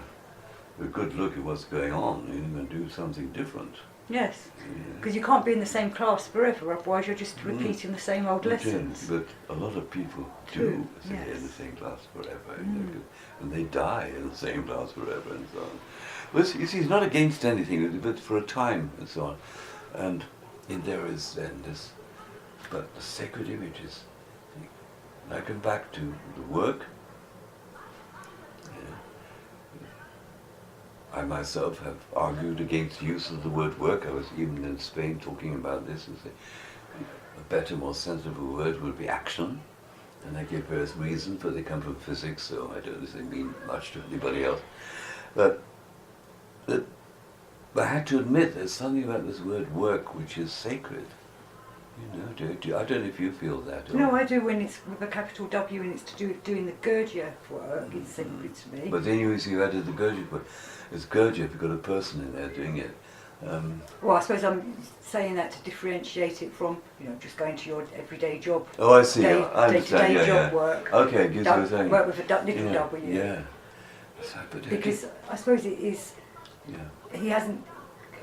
good look at what's going on, and do something different. Yes, because you can't be in the same class forever, otherwise you're just repeating the same old lessons. But a lot of people do stay in the same class forever, and they die in the same class forever, and so on. Well, you see, he's not against anything, but for a time and so on. And there is then this, but the sacred images. I come back to the work. I myself have argued against the use of the word work. I was even in Spain talking about this, and say a better, more sensible word would be action. And I give various reasons, but they come from physics, so I don't think they mean much to anybody else. But I had to admit there's something about this word work which is sacred. I don't know if you feel that. No, I do when it's with a capital W and it's to do with doing the Gurdjieff work. It's sacred to me. But then you added the Gurdjieff work. It's Gurdjieff, you've got a person in there doing it. Well, I suppose I'm saying that to differentiate it from, just going to your everyday job. Oh, I see. I understand. Day-to-day job work. Okay, gives you a thing. Work with a little W. Yeah. Because I suppose it is. Yeah. He hasn't.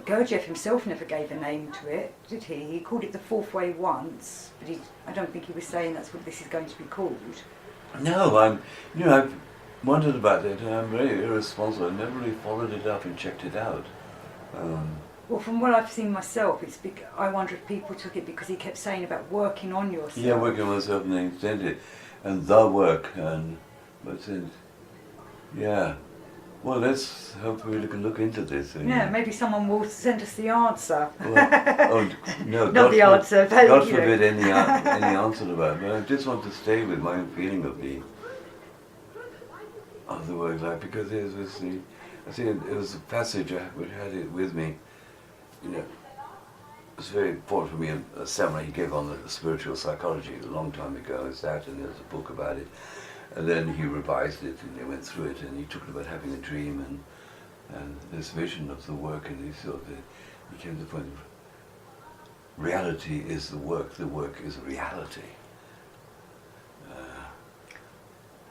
Gurdjieff himself never gave a name to it, did he? He called it the fourth way once, but I don't think he was saying that's what this is going to be called. No, I've wondered about it, and I'm very irresponsible. I never really followed it up and checked it out. Well, from what I've seen myself, I wonder if people took it because he kept saying about working on yourself. Yeah, working on myself, and they extended, and the work, and what's it? Yeah. Well, let's hopefully we can look into this. Yeah, maybe someone will send us the answer. Well, no, not the answer. But, God forbid any answer to that. But I just want to stay with my own feeling of the word life, because I think it was a passage which had it with me. It was very important for me. A seminar he gave on the spiritual psychology a long time ago. And there's a book about it. And then he revised it, and they went through it, and he talked about having a dream and this vision of the work, and he thought that he came to the point of reality is the work is reality.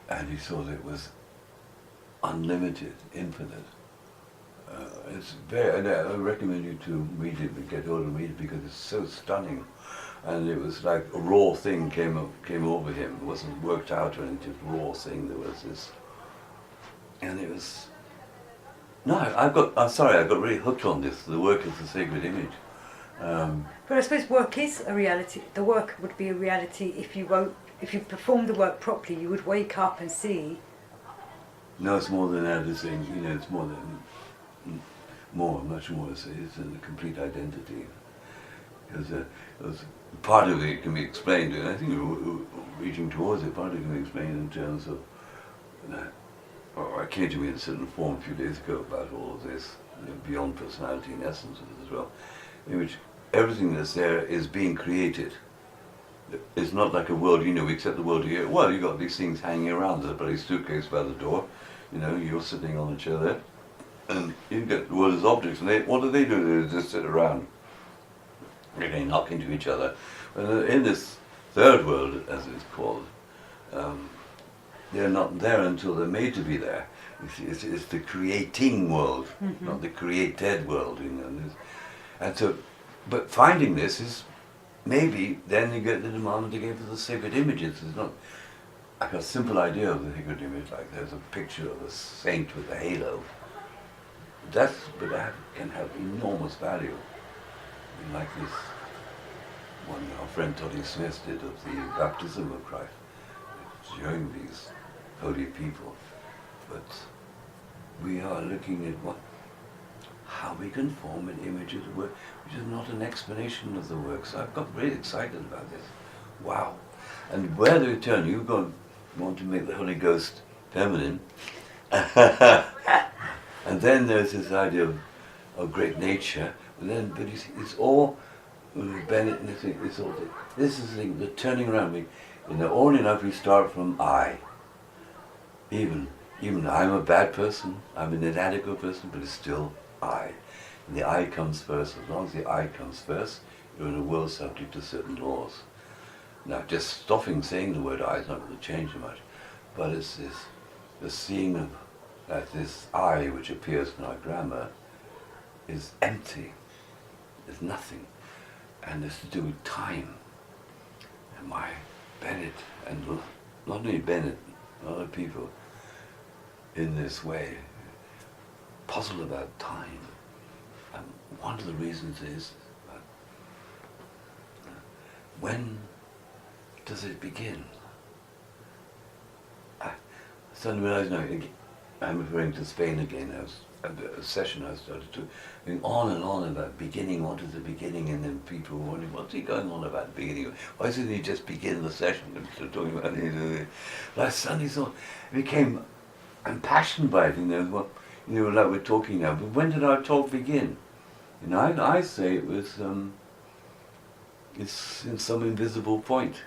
And he thought it was unlimited, infinite. It's very, and I recommend you to read it and get hold and read it, because it's so stunning. And it was like a raw thing came over him. It wasn't worked out or anything, just raw thing. There was this, and it was. No, I got really hooked on this. The work is the sacred image, But I suppose work is a reality. The work would be a reality if you performed the work properly. You would wake up and see. No, it's more than that. It's saying, it's more than much more. It's a complete identity. Because part of it can be explained, and I think we're reaching towards it. Part of it can be explained in terms of. It came to me in a certain form a few days ago about all of this, beyond personality and essence as well, in which everything that's there is being created. It's not like a world, we accept the world here. Well, you've got these things hanging around. There's a bloody suitcase by the door, you're sitting on a chair there, and you get the world as objects, and what do? They just sit around. They knock into each other. And in this third world, as it's called, they're not there until they're made to be there. It's the creating world, not the created world. And so, but finding this is maybe then you get the demand again for the sacred images. It's not like a simple idea of the sacred image, like there's a picture of a saint with a halo. But that can have enormous value. Like this one our friend Toddy Smith did of the baptism of Christ, showing these holy people. But we are looking at how we can form an image of the work, which is not an explanation of the work. So I've got really excited about this. Wow. And where do we turn? You want to make the Holy Ghost feminine. And then there's this idea of great nature. But it's all Bennett, it's all this is the turning around. All enough we start from I. Even I'm a bad person, I'm an inadequate person, but it's still I. And the I comes first. As long as the I comes first, you're in a world subject to certain laws. Now, just stopping saying the word I is not going to change much, but it's the seeing of that this I, which appears in our grammar, is empty. There's nothing. And it's to do with time. And my Bennett, and not only Bennett, other people in this way puzzle about time. And one of the reasons is when does it begin? I suddenly realized now, I'm referring to Spain again. A session I started going on and on about beginning, what is the beginning, and then people were wondering, what's he going on about the beginning? Why doesn't he just begin the session instead of talking about it? But I suddenly thought, I'm passionate by it, like we're talking now, but when did our talk begin? I say it was, it's in some invisible point.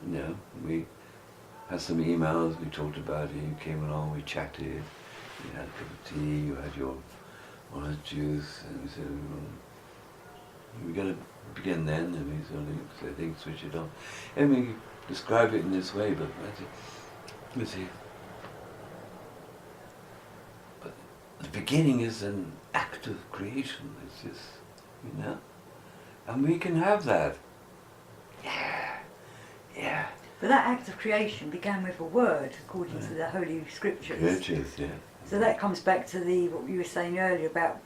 We had some emails, we talked about it, you came along, we chatted, you had a cup of tea, you had your orange juice, and we said, we're going to begin then, and we sort of said, I think, switch it on. And we describe it in this way, but you see, but the beginning is an act of creation, it's just, and we can have that. Yeah. But that act of creation began with a word, according to the Holy Scriptures. Scriptures, yeah. So that comes back to what you were saying earlier about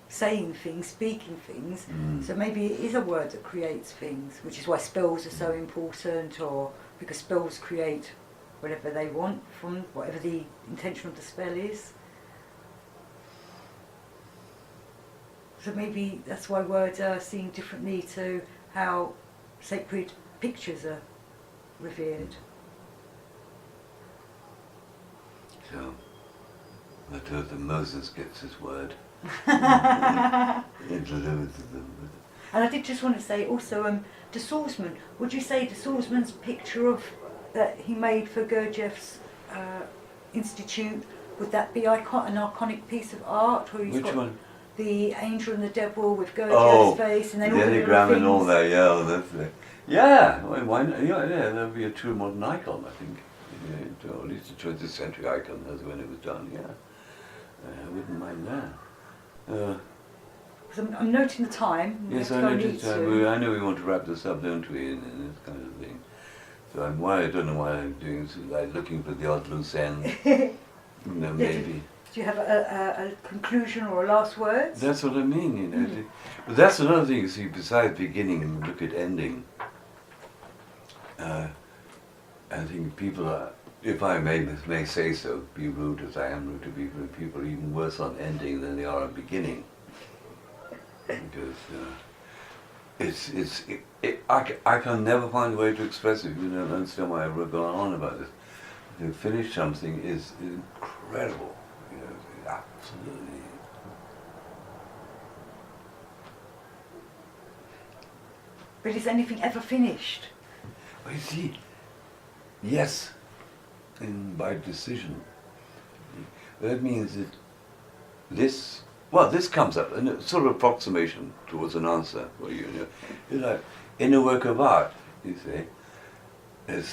saying things, speaking things. So maybe it is a word that creates things, which is why spells are so important, or because spells create whatever they want from whatever the intention of the spell is. So maybe that's why words are seen differently to how sacred pictures are revered. So, I heard that Moses gets his word. It delivers them. And I did just want to say also, de Salzman, would you say de Salzman's picture of that he made for Gurdjieff's institute, would that be an iconic piece of art? Where he's Which one? The angel and the devil with Gurdjieff's face, and then all the anagram things. and all that. Yeah, that's it. Yeah, why not? Yeah, that'd be a true modern icon, I think. Or at least a 20th century icon, that's when it was done. Yeah, I wouldn't mind that. I'm noting the time. Yes, I noticed. I know we want to wrap this up, don't we? And this kind of thing. So I don't know why I'm doing this. Like looking for the odd loose end. Maybe. Do you have a conclusion or a last word? That's what I mean, you know. But that's another thing, you see, besides beginning, look at ending. I think people are, if I may say so, be rude as I am rude to people are even worse on ending than they are on beginning. Because I can never find a way to express it. You don't understand why I've gone on about this. To finish something is incredible. You know, it's absolutely. But is anything ever finished? Well, you see, yes, and by decision. That means that this comes up, and it's sort of approximation towards an answer for you. It's like, in a work of art, you say, and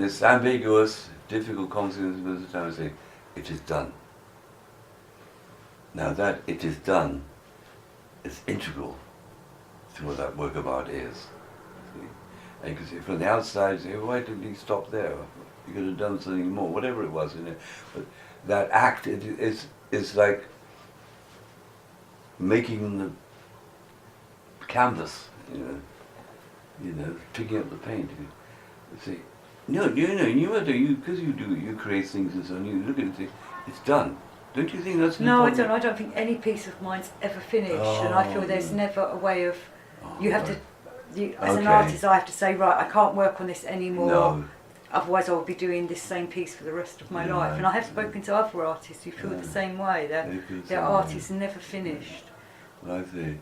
it's ambiguous, difficult consequences of the time, I say, it is done. Now that it is done is integral to what that work of art is. See? And you can see from the outside, you say, why didn't he stop there? You could have done something more, whatever it was. You know. But that act is like making the canvas, you know, picking up the paint. You see, because you create things and so on, you look at it and say, it's done. Don't you think that's No, important? I don't think any piece of mine's ever finished, and I feel there's never a way of. You have to. As an artist, I have to say, right, I can't work on this anymore. No. Otherwise, I'll be doing this same piece for the rest of my life. And I have spoken to other artists who feel the same way. Their art is never finished. I see.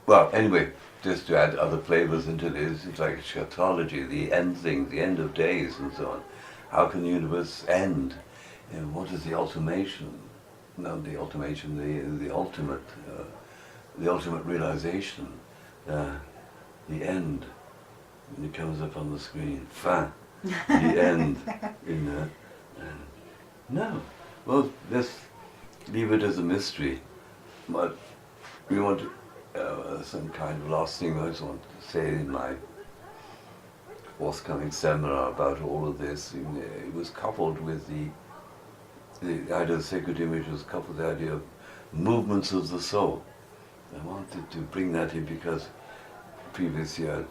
Well, anyway, just to add other flavours into this, it's like scatology, the end thing, the end of days and so on. How can the universe end? You know, what is the ultimation? Not the ultimation, the ultimate realization, the end. When it comes up on the screen, fin, the end, you know. No, well, let's leave it as a mystery. But we want some kind of last thing I just want to say in my forthcoming seminar about all of this. It was coupled with the idea of sacred image was coupled with the idea of movements of the soul. I wanted to bring that in because previous year I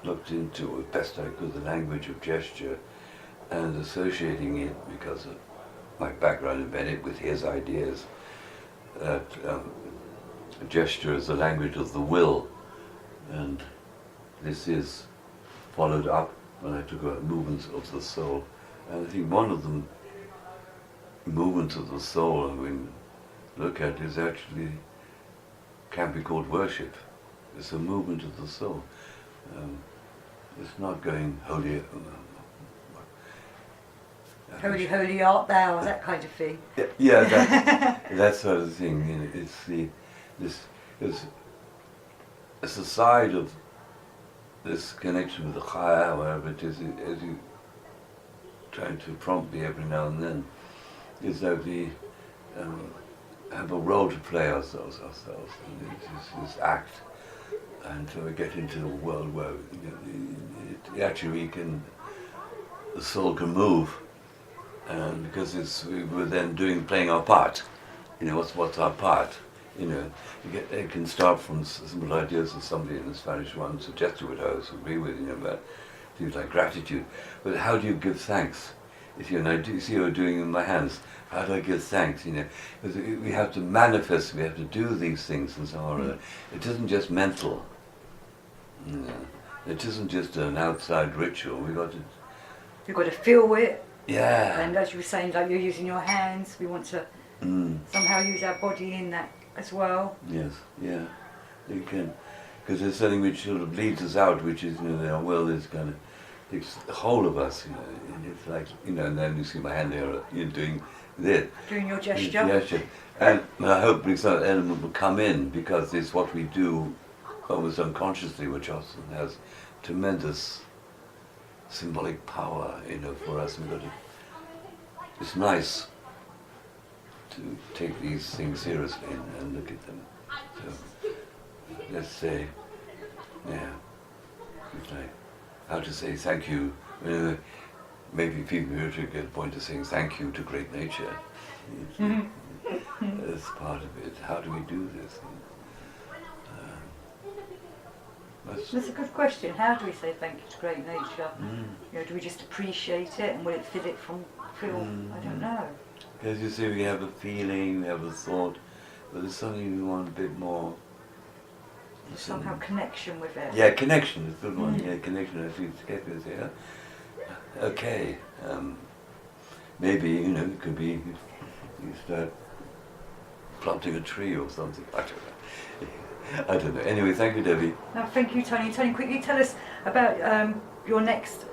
looked into, as best I could, the language of gesture and associating it, because of my background in Bennett, with his ideas, that gesture is the language of the will, and this is followed up when I talk about movements of the soul. And I think one of them, movements of the soul, I mean, look at, is actually, can be called worship. It's a movement of the soul. It's not going holy. Holy, holy art thou, that kind of thing. Yeah, that sort of thing. You know, it's the side of this connection with the Chaya, whatever it is, as you trying to prompt me every now and then, is that we have a role to play ourselves, and this act, until we get into a world where actually the soul can move, and because we're then playing our part. You know, what's our part? You know, it can start from simple ideas that somebody in the Spanish one suggested, which I also agree with, you know, about things like gratitude. But how do you give thanks? If you see what I'm doing in my hands, how do I give thanks? You know, because we have to manifest, we have to do these things and so on. It isn't just mental. You know, it isn't just an outside ritual. You've got to feel it. Yeah. And as you were saying, like you're using your hands, we want to somehow use our body in that as well. Yes, yeah, you can, because there's something which sort of leads us out, which is, you know, our will is kind of takes the whole of us, you know, and it's like, you know, and then you see my hand there, you're doing this. Doing your gesture. Gesture. And I hope that element will come in, because it's what we do almost unconsciously, which often has tremendous symbolic power, you know, for us. It's nice to take these things seriously and look at them. So, let's say, yeah, it's like, how to say thank you. maybe people here to get a point of saying thank you to great nature. As part of it. How do we do this? That's a good question. How do we say thank you to great nature? You know, do we just appreciate it, and will it feel? I don't know. Because you see, we have a feeling, we have a thought, but there's something we want a bit more. Somehow connection with it. Yeah, connection is a good one. Yeah, connection. I think to get this here. Okay. Maybe, you know, it could be you start planting a tree or something. I don't know. Anyway, thank you, Debbie. No, thank you, Tony. Tony, quickly tell us about your next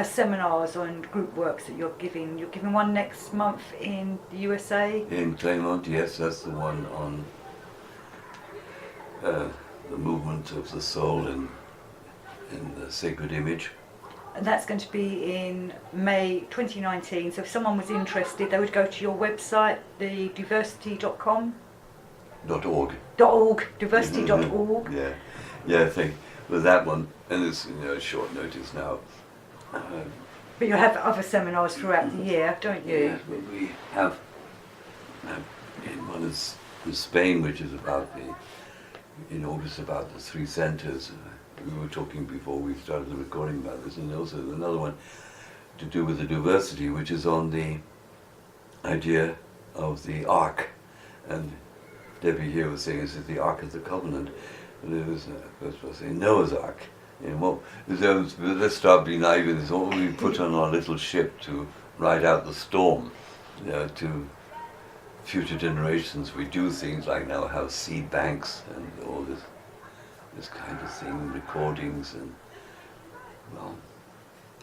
seminars on group works that you're giving. You're giving one next month in the USA. In Claremont, yes, that's the one on the movement of the soul in the sacred image. And that's going to be in May 2019. So if someone was interested, they would go to your website, the diversity.com. .org. Diversity.org. Yeah, I think with that one, and it's, you know, short notice now. But you'll have other seminars throughout the year, don't you? Yeah, but we have one is in Spain, which is about in August, about the three centers. We were talking before we started the recording about this, and also another one to do with the diversity, which is on the idea of the Ark. And Debbie here was saying, is it the Ark of the Covenant? And it was supposed to say Noah's Ark. And well, let's start being naive in this. What we put on our little ship to ride out the storm, you know, to future generations. We do things like now have seed banks and all this kind of thing, recordings, and well,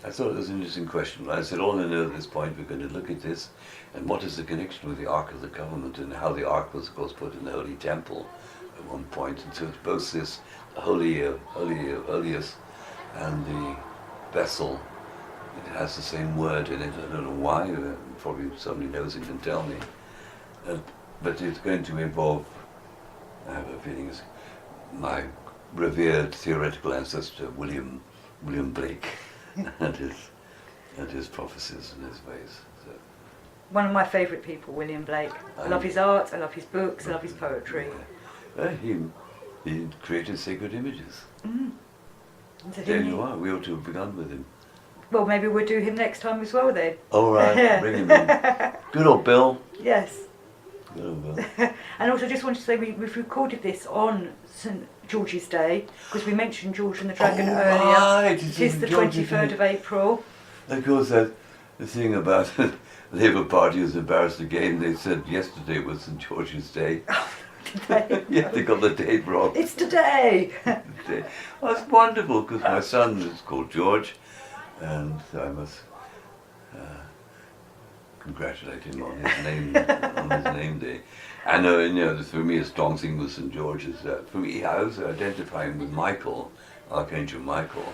I thought it was an interesting question. I said, all I know at this point, we're going to look at this, and what is the connection with the Ark of the Covenant, and how the Ark was, of course, put in the Holy Temple at one point. And so it's both this holiest, and the vessel. It has the same word in it. I don't know why. Probably somebody knows and can tell me. But it's going to involve, I have a feeling, it's my revered theoretical ancestor William Blake and his prophecies and his ways. So. One of my favourite people, William Blake. I love his art, I love his books, I love his poetry. He created sacred images. So There you are. We ought to have begun with him. Well, maybe we'll do him next time as well then. All right, bring him in. Good old Bill. Yes. Good old Bill. And also just wanted to say we've recorded this on St George's Day, because we mentioned George and the Dragon earlier. Right. It is the 23rd of April. Of course, the thing about the Labour Party was embarrassed again. They said yesterday was St George's Day. Yeah, they got the date wrong. It's today. Well, it's wonderful, because my son is called George, and I must congratulate him on his name day. And you know, for me, a strong thing with St George is that for me, I was identifying with Michael, Archangel Michael,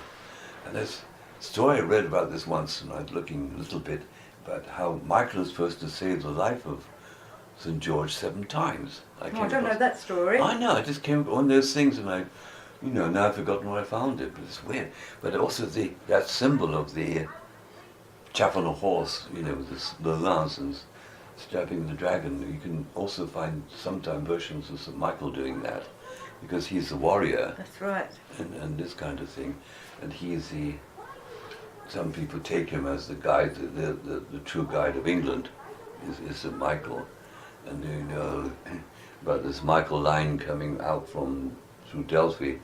and this story I read about this once, and I was looking a little bit about how Michael is supposed to save the life of St George 7 times. I don't know that story. I know, I just came on those things, and I, you know, now I've forgotten where I found it, but it's weird. But also that symbol of the chap on a horse, you know, with the lance and stabbing the dragon. You can also find sometime versions of St Michael doing that, because he's the warrior. That's right. And this kind of thing. And he's some people take him as the guide, the true guide of England, is St Michael. And you know about this Michael line coming out through Delphi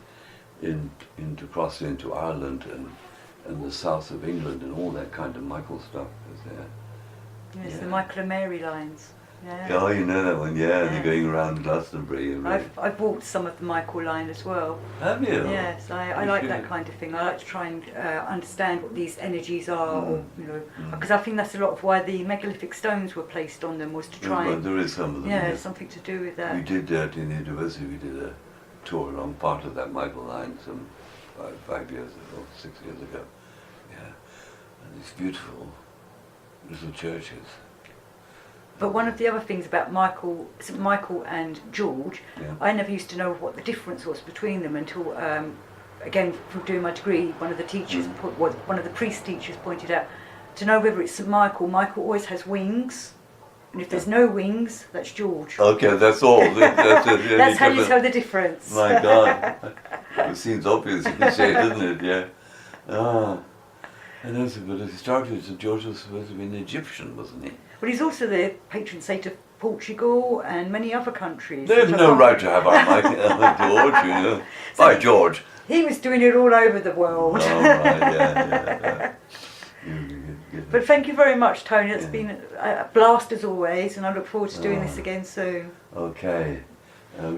into crossing into Ireland and the south of England, and all that kind of Michael stuff is there. Yes, the Michael and Mary lines. Yeah. Oh, you know that one, yeah. They're going around Glastonbury. I've bought some of the Michael line as well. Have you? Yes, I like that kind of thing. I like to try and understand what these energies are, or, you know, because I think that's a lot of why the megalithic stones were placed on them, was to try and... There is some of them. Yeah, something to do with that. We did that in the university. We did a tour along part of that Michael line some 5 years ago, 6 years ago. Yeah, and these beautiful little churches. But one of the other things about St Michael and George, I never used to know what the difference was between them until, again, from doing my degree, one of the teachers, one of the priest teachers pointed out to know whether it's St Michael, Michael always has wings, and if there's no wings, that's George. Okay, that's all. That's how you tell the difference. My God. It seems obvious, you can say, doesn't it? Yeah. Ah. And also, but historically, St George was supposed to be an Egyptian, wasn't he? But he's also the patron saint of Portugal and many other countries. They have no right to have our George, you know. So By George. He was doing it all over the world. Oh, right, yeah. But thank you very much, Tony. It's been a blast as always, and I look forward to doing this again soon. Okay.